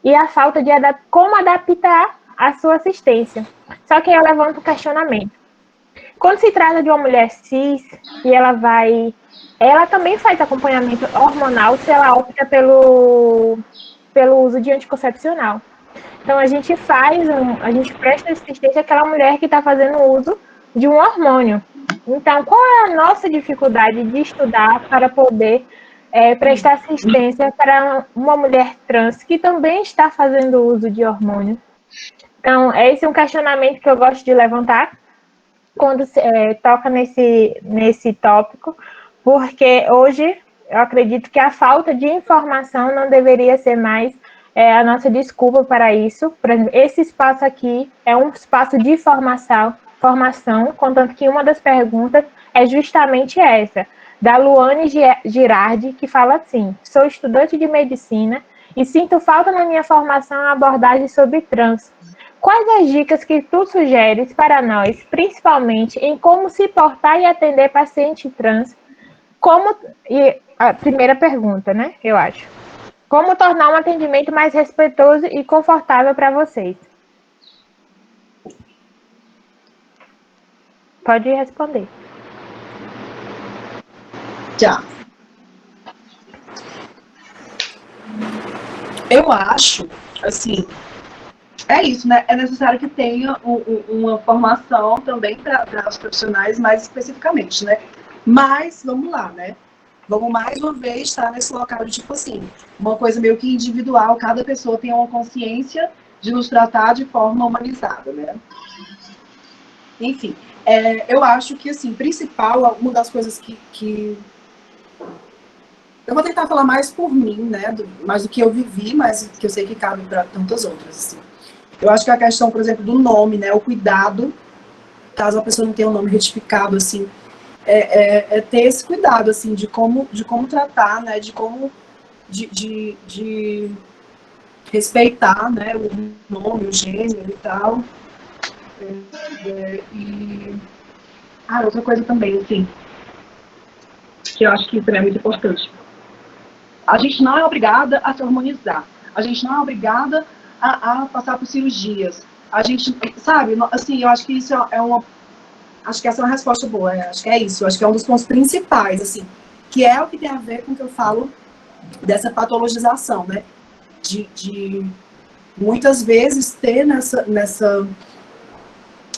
e a falta de como adaptar a sua assistência. Só que eu levanto o questionamento. Quando se trata de uma mulher cis, e ela também faz acompanhamento hormonal se ela opta pelo uso de anticoncepcional. Então a gente presta assistência àquela mulher que está fazendo uso de um hormônio. Então, qual é a nossa dificuldade de estudar para poder prestar assistência para uma mulher trans que também está fazendo uso de hormônio? Então, esse é um questionamento que eu gosto de levantar quando toca nesse tópico, porque hoje eu acredito que a falta de informação não deveria ser mais a nossa desculpa para isso. Por exemplo, esse espaço aqui é um espaço de formação, contanto que uma das perguntas é justamente essa, da Luane Girardi, que fala assim: sou estudante de medicina e sinto falta na minha formação a abordagem sobre trans. Quais as dicas que tu sugeres para nós, principalmente em como se portar e atender paciente trans? E a primeira pergunta, né, eu acho. Como tornar um atendimento mais respeitoso e confortável para vocês? Pode responder. Já. Eu acho, assim, é isso, né? É necessário que tenha uma formação também para os profissionais, mais especificamente, né? Mas, vamos lá, né? Vamos mais uma vez estar nesse local de, tipo assim, uma coisa meio que individual, cada pessoa tem uma consciência de nos tratar de forma humanizada, né? Enfim, eu acho que, assim, principal, uma das coisas que eu vou tentar falar mais por mim, né? Mais do que eu vivi, mas que eu sei que cabe para tantas outras, assim. Eu acho que a questão, por exemplo, do nome, né? O cuidado, caso a pessoa não tenha um nome retificado, assim, ter esse cuidado, assim, de como tratar, né? De como de respeitar, né? O nome, o gênero e tal. Outra coisa também, assim, que eu acho que isso é muito importante. A gente não é obrigada a se harmonizar. A gente não é obrigada a passar por cirurgias. A gente, sabe, assim, eu acho que isso acho que essa é uma resposta boa, acho que é isso. Acho que é um dos pontos principais, assim, que é o que tem a ver com o que eu falo dessa patologização, né? De muitas vezes ter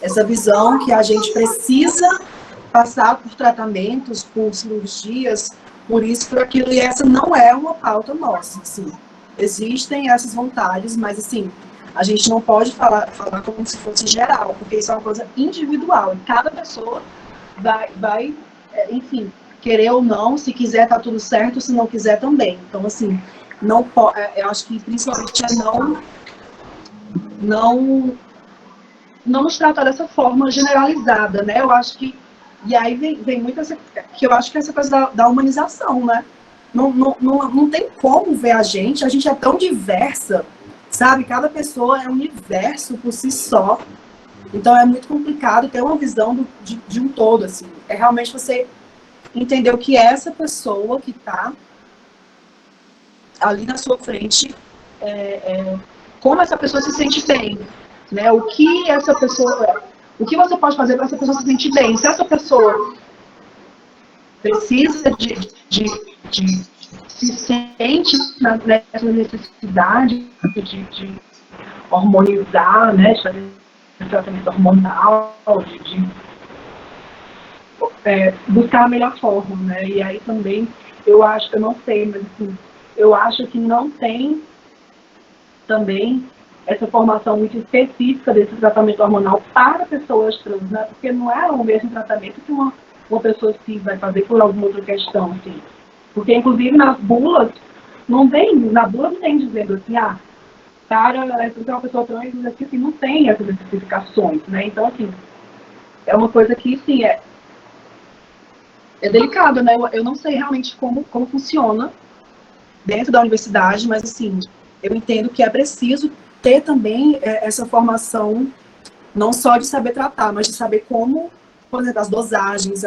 essa visão que a gente precisa passar por tratamentos, por cirurgias, por isso, por aquilo, e essa não é uma pauta nossa, assim. Existem essas vontades, mas, assim, a gente não pode falar como se fosse geral, porque isso é uma coisa individual, e cada pessoa vai enfim, querer ou não, se quiser tá tudo certo, se não quiser também. Então, assim, não eu acho que principalmente é não nos tratar dessa forma generalizada, né? Eu acho que, e aí vem muito essa, que eu acho que é essa coisa da humanização, né? Não tem como ver a gente é tão diversa, sabe? Cada pessoa é um universo por si só. Então é muito complicado ter uma visão de um todo, assim. É realmente você entender o que é essa pessoa que está ali na sua frente, como essa pessoa se sente bem, né? O que você pode fazer para essa pessoa se sentir bem? Se essa pessoa precisa se sente nessa necessidade de hormonizar, né? De fazer tratamento hormonal, de buscar a melhor forma, né? E aí também eu não sei, mas assim, eu acho que não tem também essa formação muito específica desse tratamento hormonal para pessoas trans, né? Porque não é o mesmo tratamento que uma pessoa cis vai fazer por alguma outra questão, assim. Porque, inclusive, nas bulas, na bula não tem dizendo assim, você é uma pessoa trans, assim, não tem essas especificações, né? Então, assim, é uma coisa que, sim, é delicado, né? Eu não sei realmente como funciona dentro da universidade, mas, assim, eu entendo que é preciso ter também essa formação, não só de saber tratar, mas de saber como, por exemplo, as dosagens.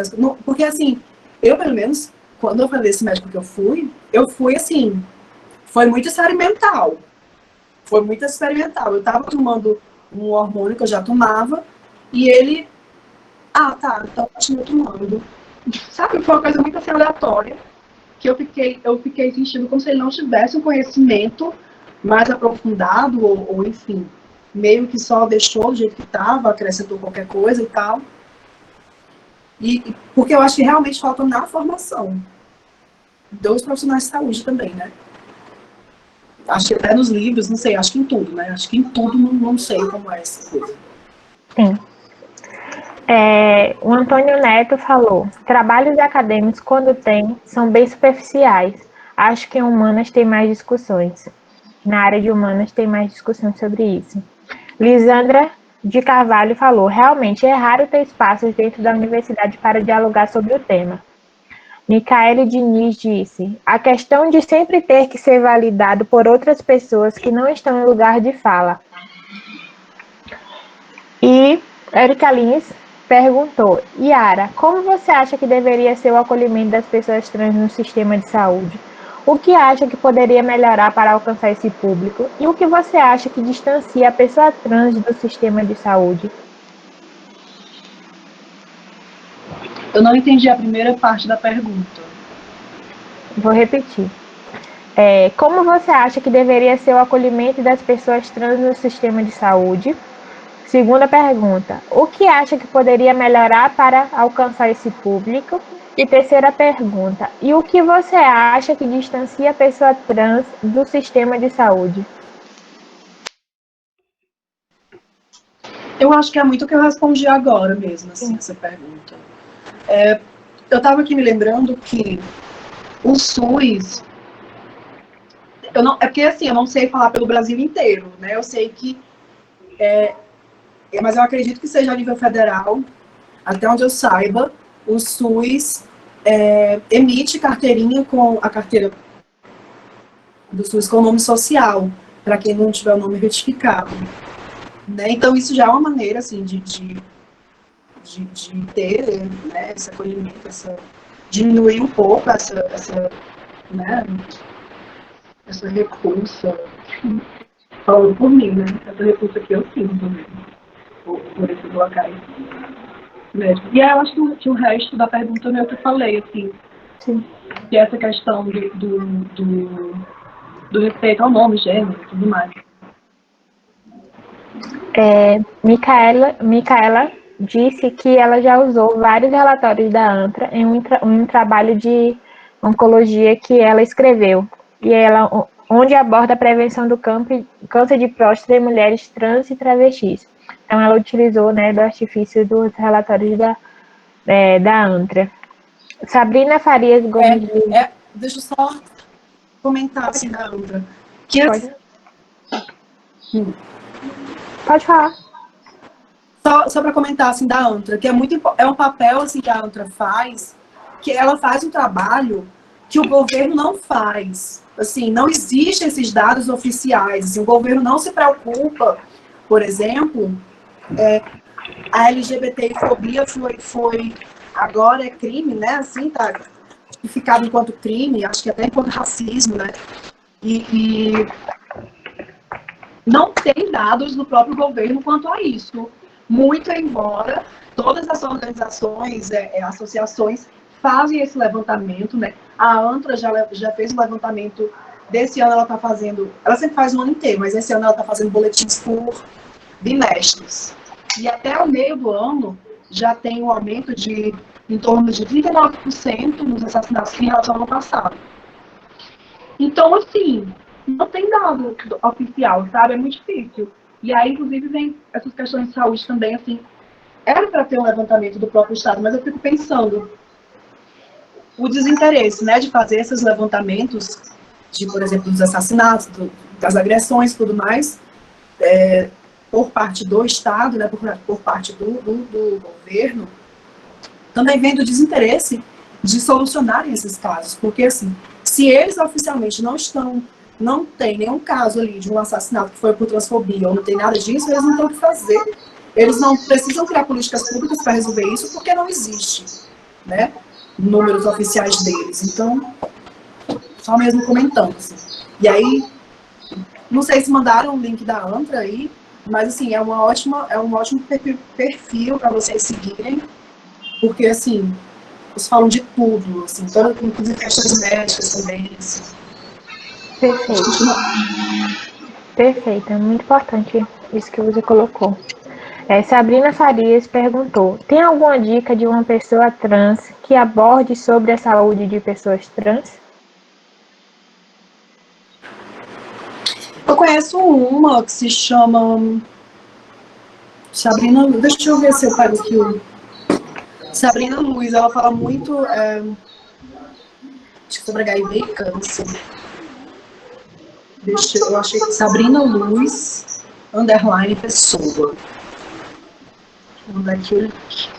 Porque, assim, eu, pelo menos, quando eu falei esse médico que eu fui, assim, foi muito experimental. Foi muito experimental. Eu estava tomando um hormônio que eu já tomava, e ele, então continua tomando. Sabe, foi uma coisa muito assim, aleatória, que eu fiquei sentindo como se ele não tivesse um conhecimento mais aprofundado, ou enfim, meio que só deixou do jeito que estava, acrescentou qualquer coisa e tal. Porque eu acho que realmente falta na formação dos profissionais de saúde também, né? Acho que até nos livros, não sei, acho que em tudo, né? Acho que em tudo não sei como é essa coisa. Sim. O Antônio Neto falou: trabalhos acadêmicos, quando tem, são bem superficiais. Acho que em humanas tem mais discussões. Na área de humanas tem mais discussões sobre isso. Lisandra de Carvalho falou: realmente é raro ter espaços dentro da universidade para dialogar sobre o tema. Micaele Diniz disse: a questão de sempre ter que ser validado por outras pessoas que não estão em lugar de fala. E Erika Lins perguntou: Yara, como você acha que deveria ser o acolhimento das pessoas trans no sistema de saúde? O que acha que poderia melhorar para alcançar esse público? E o que você acha que distancia a pessoa trans do sistema de saúde? Eu não entendi a primeira parte da pergunta. Vou repetir. Como você acha que deveria ser o acolhimento das pessoas trans no sistema de saúde? Segunda pergunta: o que acha que poderia melhorar para alcançar esse público? E terceira pergunta: e o que você acha que distancia a pessoa trans do sistema de saúde? Eu acho que é muito o que eu respondi agora mesmo, assim, essa pergunta. Eu estava aqui me lembrando que o SUS... é porque, assim, eu não sei falar pelo Brasil inteiro, né? Eu sei que... mas eu acredito que seja a nível federal, até onde eu saiba, o SUS emite carteirinha com a carteira do SUS com o nome social, para quem não tiver o nome retificado. Né? Então, isso já é uma maneira, assim, de ter, né, esse acolhimento, diminuir um pouco essa repulsa, falando por mim, né? Essa repulsa que eu sinto por esses locais. Mesmo. E aí eu acho que o resto da pergunta eu que falei, assim, Sim. que essa questão do respeito ao nome, gênero e tudo mais. Micaela disse que ela já usou vários relatórios da ANTRA em um trabalho de oncologia que ela escreveu, onde aborda a prevenção do câncer de próstata em mulheres trans e travestis. Então, ela utilizou, né, do artifício dos relatórios da ANTRA. Sabrina Farias Gomes de Lima. Deixa eu só comentar assim da Antra. Que Pode, pode falar. só para comentar assim da Antra, que é um papel assim que a Antra faz, que ela faz um trabalho que o governo não faz. Assim, não existem esses dados oficiais. Assim, o governo não se preocupa, por exemplo, a LGBTfobia foi agora é crime, né? Assim, tá tipificado enquanto crime, acho que até enquanto racismo, né? E não tem dados do próprio governo quanto a isso. Muito embora todas as organizações, associações fazem esse levantamento, né? A ANTRA já fez um levantamento, desse ano ela está fazendo, ela sempre faz o ano inteiro, mas esse ano ela está fazendo boletins por bimestres. E até o meio do ano já tem um aumento de em torno de 39% nos assassinatos em relação ao ano passado. Então, assim, não tem dado oficial, sabe? É muito difícil. E aí, inclusive, vem essas questões de saúde também, assim, era para ter um levantamento do próprio Estado, mas eu fico pensando, o desinteresse, né, de fazer esses levantamentos, de, por exemplo, dos assassinatos, das agressões e tudo mais, por parte do Estado, né, por parte do governo, também vem do desinteresse de solucionarem esses casos, porque, assim, se eles oficialmente não tem nenhum caso ali de um assassinato que foi por transfobia ou não tem nada disso, eles não têm o que fazer. Eles não precisam criar políticas públicas para resolver isso porque não existe, né, números oficiais deles. Então, só mesmo comentando. Assim. E aí, não sei se mandaram o link da Antra aí, mas assim, é um ótimo perfil para vocês seguirem, porque assim, eles falam de tudo, assim, inclusive questões médicas também. Assim. Perfeito. Perfeito, é muito importante isso que você colocou. Sabrina Farias perguntou: tem alguma dica de uma pessoa trans que aborde sobre a saúde de pessoas trans? Eu conheço uma que se chama Sabrina. Deixa eu ver se eu pego aqui o. Sabrina Luz, ela fala muito sobre HIV e câncer. Eu achei que Sabrina Luz, underline pessoa. Vou mandar aqui o link.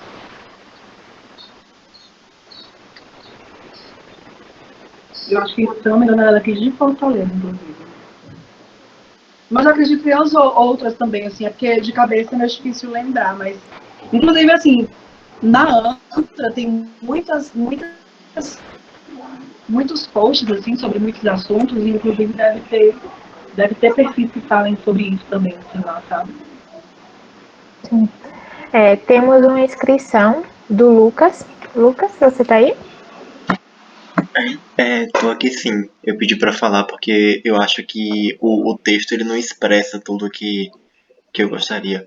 Eu acho que, se não me engano, ela é aqui de Fortaleza, inclusive. Mas eu acredito que as outras também, assim, é porque de cabeça é mais difícil lembrar, mas... Inclusive, assim, na ANTRA tem muitos posts, assim, sobre muitos assuntos, e inclusive deve ter perfis que falem sobre isso também, assim, lá, sabe? Sim. Temos uma inscrição do Lucas. Lucas, você tá aí? Tô aqui sim. Eu pedi pra falar porque eu acho que o texto ele não expressa tudo que eu gostaria.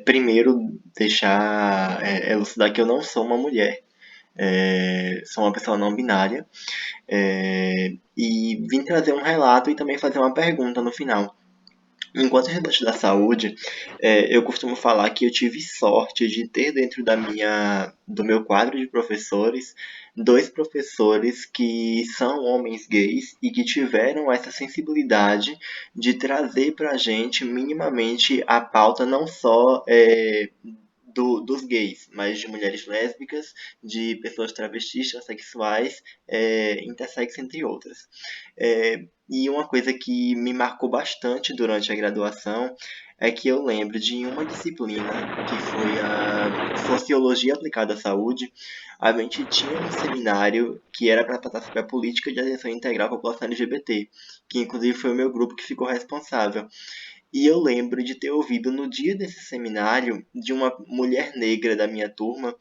Primeiro, deixar elucidar que eu não sou uma mulher. Sou uma pessoa não binária. E vim trazer um relato e também fazer uma pergunta no final. Enquanto estudante da saúde, eu costumo falar que eu tive sorte de ter dentro do meu quadro de professores, dois professores que são homens gays e que tiveram essa sensibilidade de trazer para a gente minimamente a pauta não só dos gays, mas de mulheres lésbicas, de pessoas travestis, transexuais, intersexo, entre outras. E uma coisa que me marcou bastante durante a graduação é que eu lembro de uma disciplina que foi a Sociologia Aplicada à Saúde. A gente tinha um seminário que era para tratar sobre a política de atenção integral à população LGBT, que inclusive foi o meu grupo que ficou responsável. E eu lembro de ter ouvido no dia desse seminário de uma mulher negra da minha turma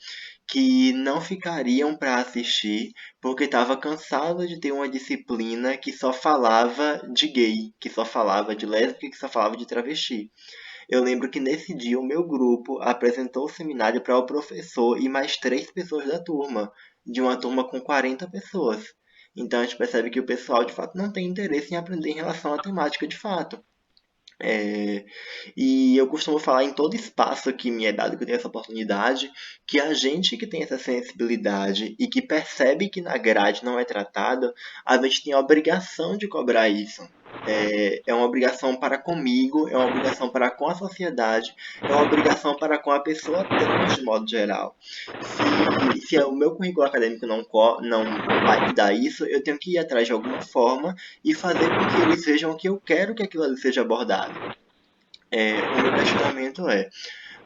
que não ficariam para assistir porque estava cansada de ter uma disciplina que só falava de gay, que só falava de lésbica, que só falava de travesti. Eu lembro que nesse dia o meu grupo apresentou o seminário para o professor e mais 3 pessoas da turma, de uma turma com 40 pessoas. Então a gente percebe que o pessoal de fato não tem interesse em aprender em relação à temática de fato. É, e eu costumo falar em todo espaço que me é dado, que eu tenho essa oportunidade, que a gente que tem essa sensibilidade e que percebe que na grade não é tratado, a gente tem a obrigação de cobrar isso. É uma obrigação para comigo, é uma obrigação para com a sociedade, é uma obrigação para com a pessoa trans de modo geral. Se o meu currículo acadêmico não vai me dar isso, eu tenho que ir atrás de alguma forma e fazer com que eles vejam que eu quero que aquilo ali seja abordado. O meu questionamento é,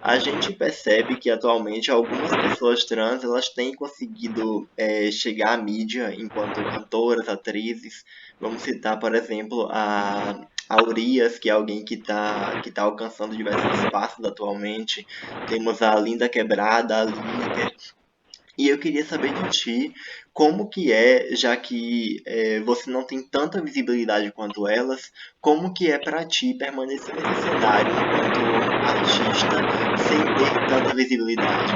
a gente percebe que atualmente algumas pessoas trans elas têm conseguido chegar à mídia enquanto cantoras, atrizes. Vamos citar, por exemplo, a Urias, que é alguém que tá alcançando diversos espaços atualmente. Temos a Linda Quebrada, a Lineker. E eu queria saber de ti como que é, já que você não tem tanta visibilidade quanto elas, como que é para ti permanecer nesse cenário enquanto artista sem ter tanta visibilidade?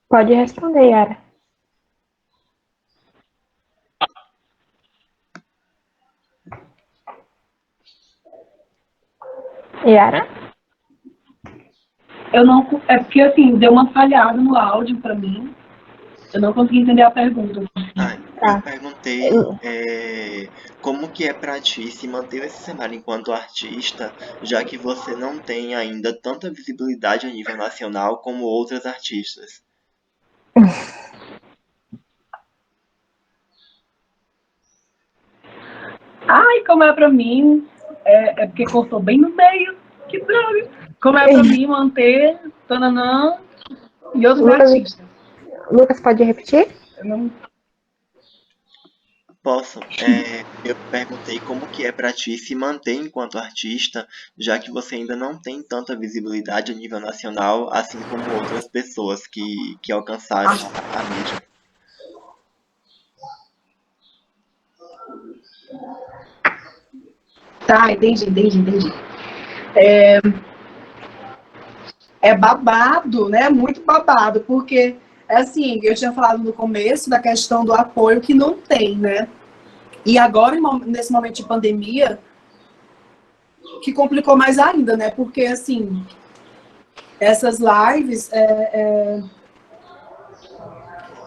Pode responder, Yara. Yara? Eu não. É porque, assim, deu uma falhada no áudio pra mim. Eu não consegui entender a pergunta. Eu perguntei como que é pra ti se manter nesse cenário enquanto artista, já que você não tem ainda tanta visibilidade a nível nacional como outras artistas. Ai, como é pra mim. É porque cortou bem no meio. Que droga. Como é pra mim manter Tananã e outros artistas. Lucas, pode repetir? Eu não. Posso. Eu perguntei como que é pra ti se manter enquanto artista, já que você ainda não tem tanta visibilidade a nível nacional, assim como outras pessoas que alcançaram a mídia. Tá, entendi. É babado, né? Muito babado, porque, assim, eu tinha falado no começo da questão do apoio que não tem, né? E agora, nesse momento de pandemia, que complicou mais ainda, né? Porque, assim, essas lives,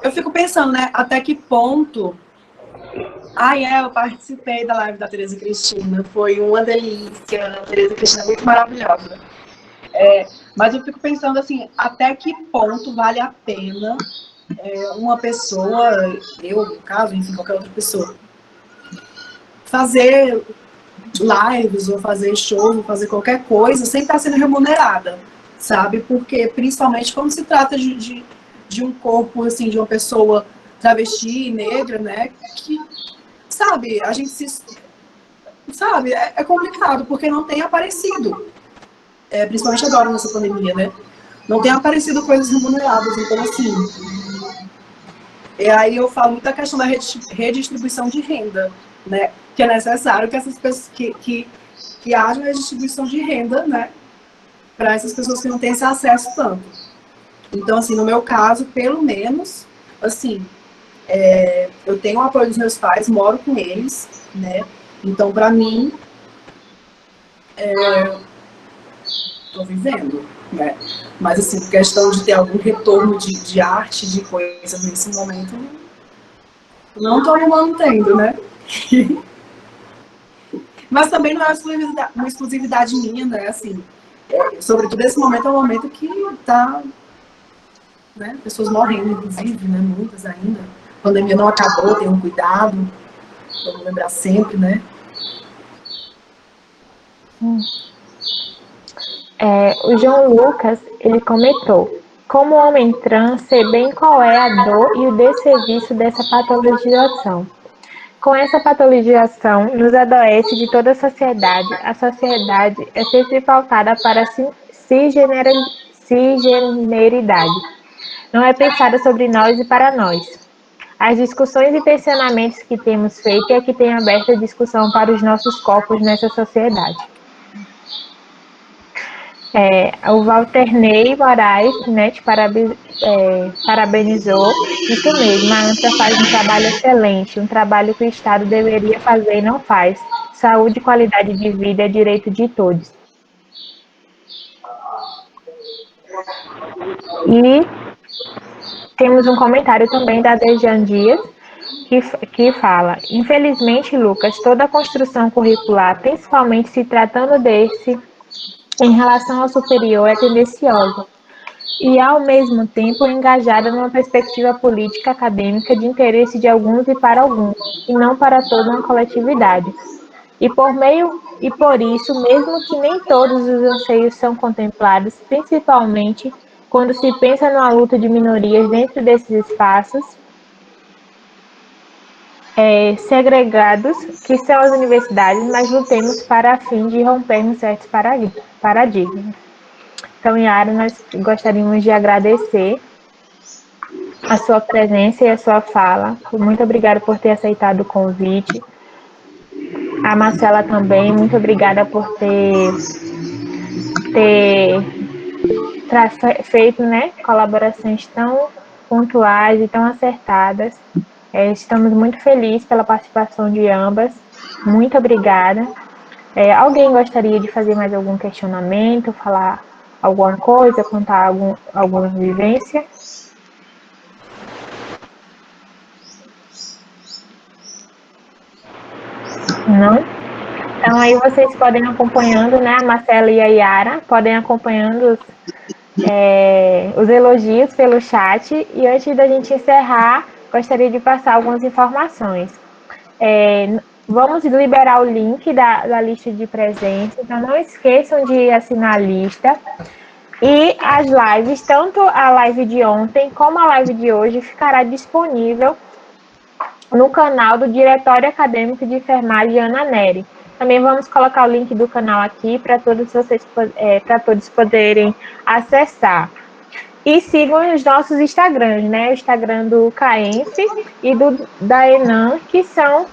eu fico pensando, né? Até que ponto... eu participei da live da Tereza Cristina, foi uma delícia, a Tereza Cristina é muito maravilhosa. Mas eu fico pensando, assim, até que ponto vale a pena uma pessoa, eu, no caso, enfim, qualquer outra pessoa, fazer lives, ou fazer shows, ou fazer qualquer coisa, sem estar sendo remunerada, sabe? Porque, principalmente, quando se trata de um corpo, assim, de uma pessoa travesti, negra, né? Que, sabe, a gente se... Sabe, é complicado, porque não tem aparecido. Principalmente agora, nessa pandemia, né? Não tem aparecido coisas remuneradas, então, assim... E aí eu falo muito da questão da redistribuição de renda, né? Que é necessário que essas pessoas que haja redistribuição de renda, né? Para essas pessoas que não têm esse acesso tanto. Então, assim, no meu caso, pelo menos, assim, eu tenho o apoio dos meus pais, moro com eles, né? Então, para mim, estou vivendo, né? Mas, assim, questão de ter algum retorno de arte, de coisas nesse momento, não estou me mantendo, né? Mas também não é uma exclusividade minha, né? Assim, sobretudo esse momento é um momento que tá, né? Pessoas morrendo, inclusive, né? Muitas ainda. A pandemia não acabou, tenham cuidado. Vamos lembrar sempre, né? O João Lucas, ele comentou: como homem trans, sei bem qual é a dor e o desserviço dessa patologização. Com essa patologização, nos adoece de toda a sociedade é sempre pautada para a cisgeneridade. Não é pensada sobre nós e para nós. As discussões e pensamentes que temos feito é que tem aberto a discussão para os nossos corpos nessa sociedade. O Walternei Moraes, né, te parabenizou. Isso mesmo, a ANSA faz um trabalho excelente, um trabalho que o Estado deveria fazer e não faz. Saúde e qualidade de vida é direito de todos. E temos um comentário também da Dejan Dias, que fala: infelizmente, Lucas, toda a construção curricular, principalmente se tratando desse, em relação ao superior, é tendenciosa e, ao mesmo tempo, engajada numa perspectiva política acadêmica de interesse de alguns e para alguns, e não para toda uma coletividade. E por isso, mesmo que nem todos os anseios são contemplados, principalmente quando se pensa numa luta de minorias dentro desses espaços segregados, que são as universidades, mas lutemos para a fim de rompermos certos paradigmas. Então, Yara, nós gostaríamos de agradecer a sua presença e a sua fala. Muito obrigada por ter aceitado o convite. A Marcela também, muito obrigada por ter feito, né, colaborações tão pontuais e tão acertadas. Estamos muito felizes pela participação de ambas. Muito obrigada. Alguém gostaria de fazer mais algum questionamento, falar alguma coisa, contar alguma vivência? Não? Então aí vocês podem acompanhando, né, a Marcela e a Yara, podem acompanhando os elogios pelo chat. E antes da gente encerrar, gostaria de passar algumas informações. Vamos liberar o link da lista de presença, então não esqueçam de assinar a lista. E as lives, tanto a live de ontem como a live de hoje, ficará disponível no canal do Diretório Acadêmico de Enfermagem Ana Nery. Também vamos colocar o link do canal aqui para todos poderem acessar. E sigam os nossos Instagrams, né? O Instagram do CAENF e da ENAM, que são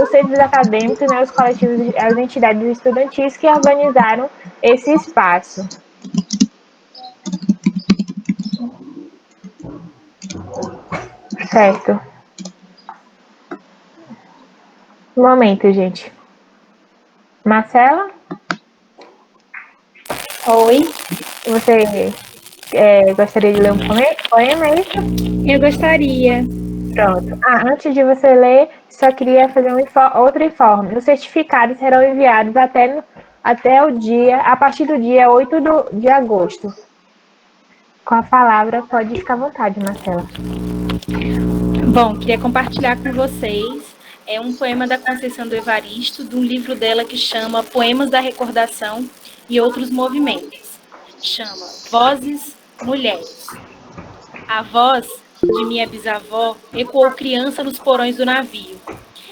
os centros acadêmicos, né? Os coletivos, as entidades estudantis que organizaram esse espaço. Certo. Um momento, gente. Marcela? Oi. Você gostaria de ler um poema, é isso? Eu gostaria. Pronto. Antes de você ler, só queria fazer outro informe. Os certificados serão enviados a partir do dia 8 de agosto. Com a palavra, pode ficar à vontade, Marcela. Bom, queria compartilhar com vocês um poema da Conceição do Evaristo, de um livro dela que chama Poemas da Recordação e Outros Movimentos. Chama Vozes Mulheres. A voz de minha bisavó ecoou criança nos porões do navio.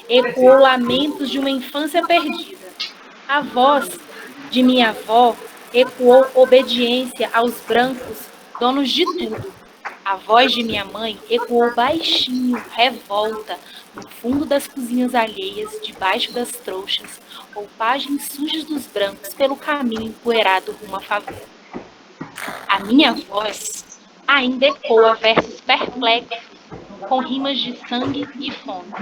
Ecoou lamentos de uma infância perdida. A voz de minha avó ecoou obediência aos brancos, donos de tudo. A voz de minha mãe ecoou baixinho, revolta, no fundo das cozinhas alheias, debaixo das trouxas, roupagens sujas dos brancos pelo caminho empoeirado rumo à favela. A minha voz ainda ecoa versos perplexos, com rimas de sangue e fome.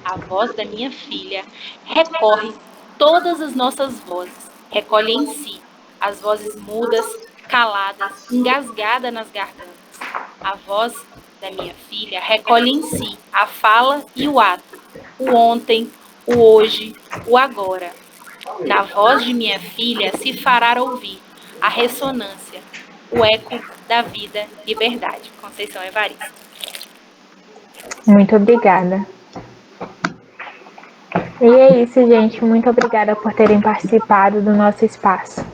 A voz da minha filha recorre todas as nossas vozes, recolhe em si as vozes mudas, caladas, engasgadas nas gargantas. A voz da minha filha recolhe em si a fala e o ato, o ontem, o hoje, o agora. Na voz de minha filha se fará ouvir a ressonância, o eco da vida e liberdade. Conceição Evaristo. Muito obrigada. E é isso, gente. Muito obrigada por terem participado do nosso espaço.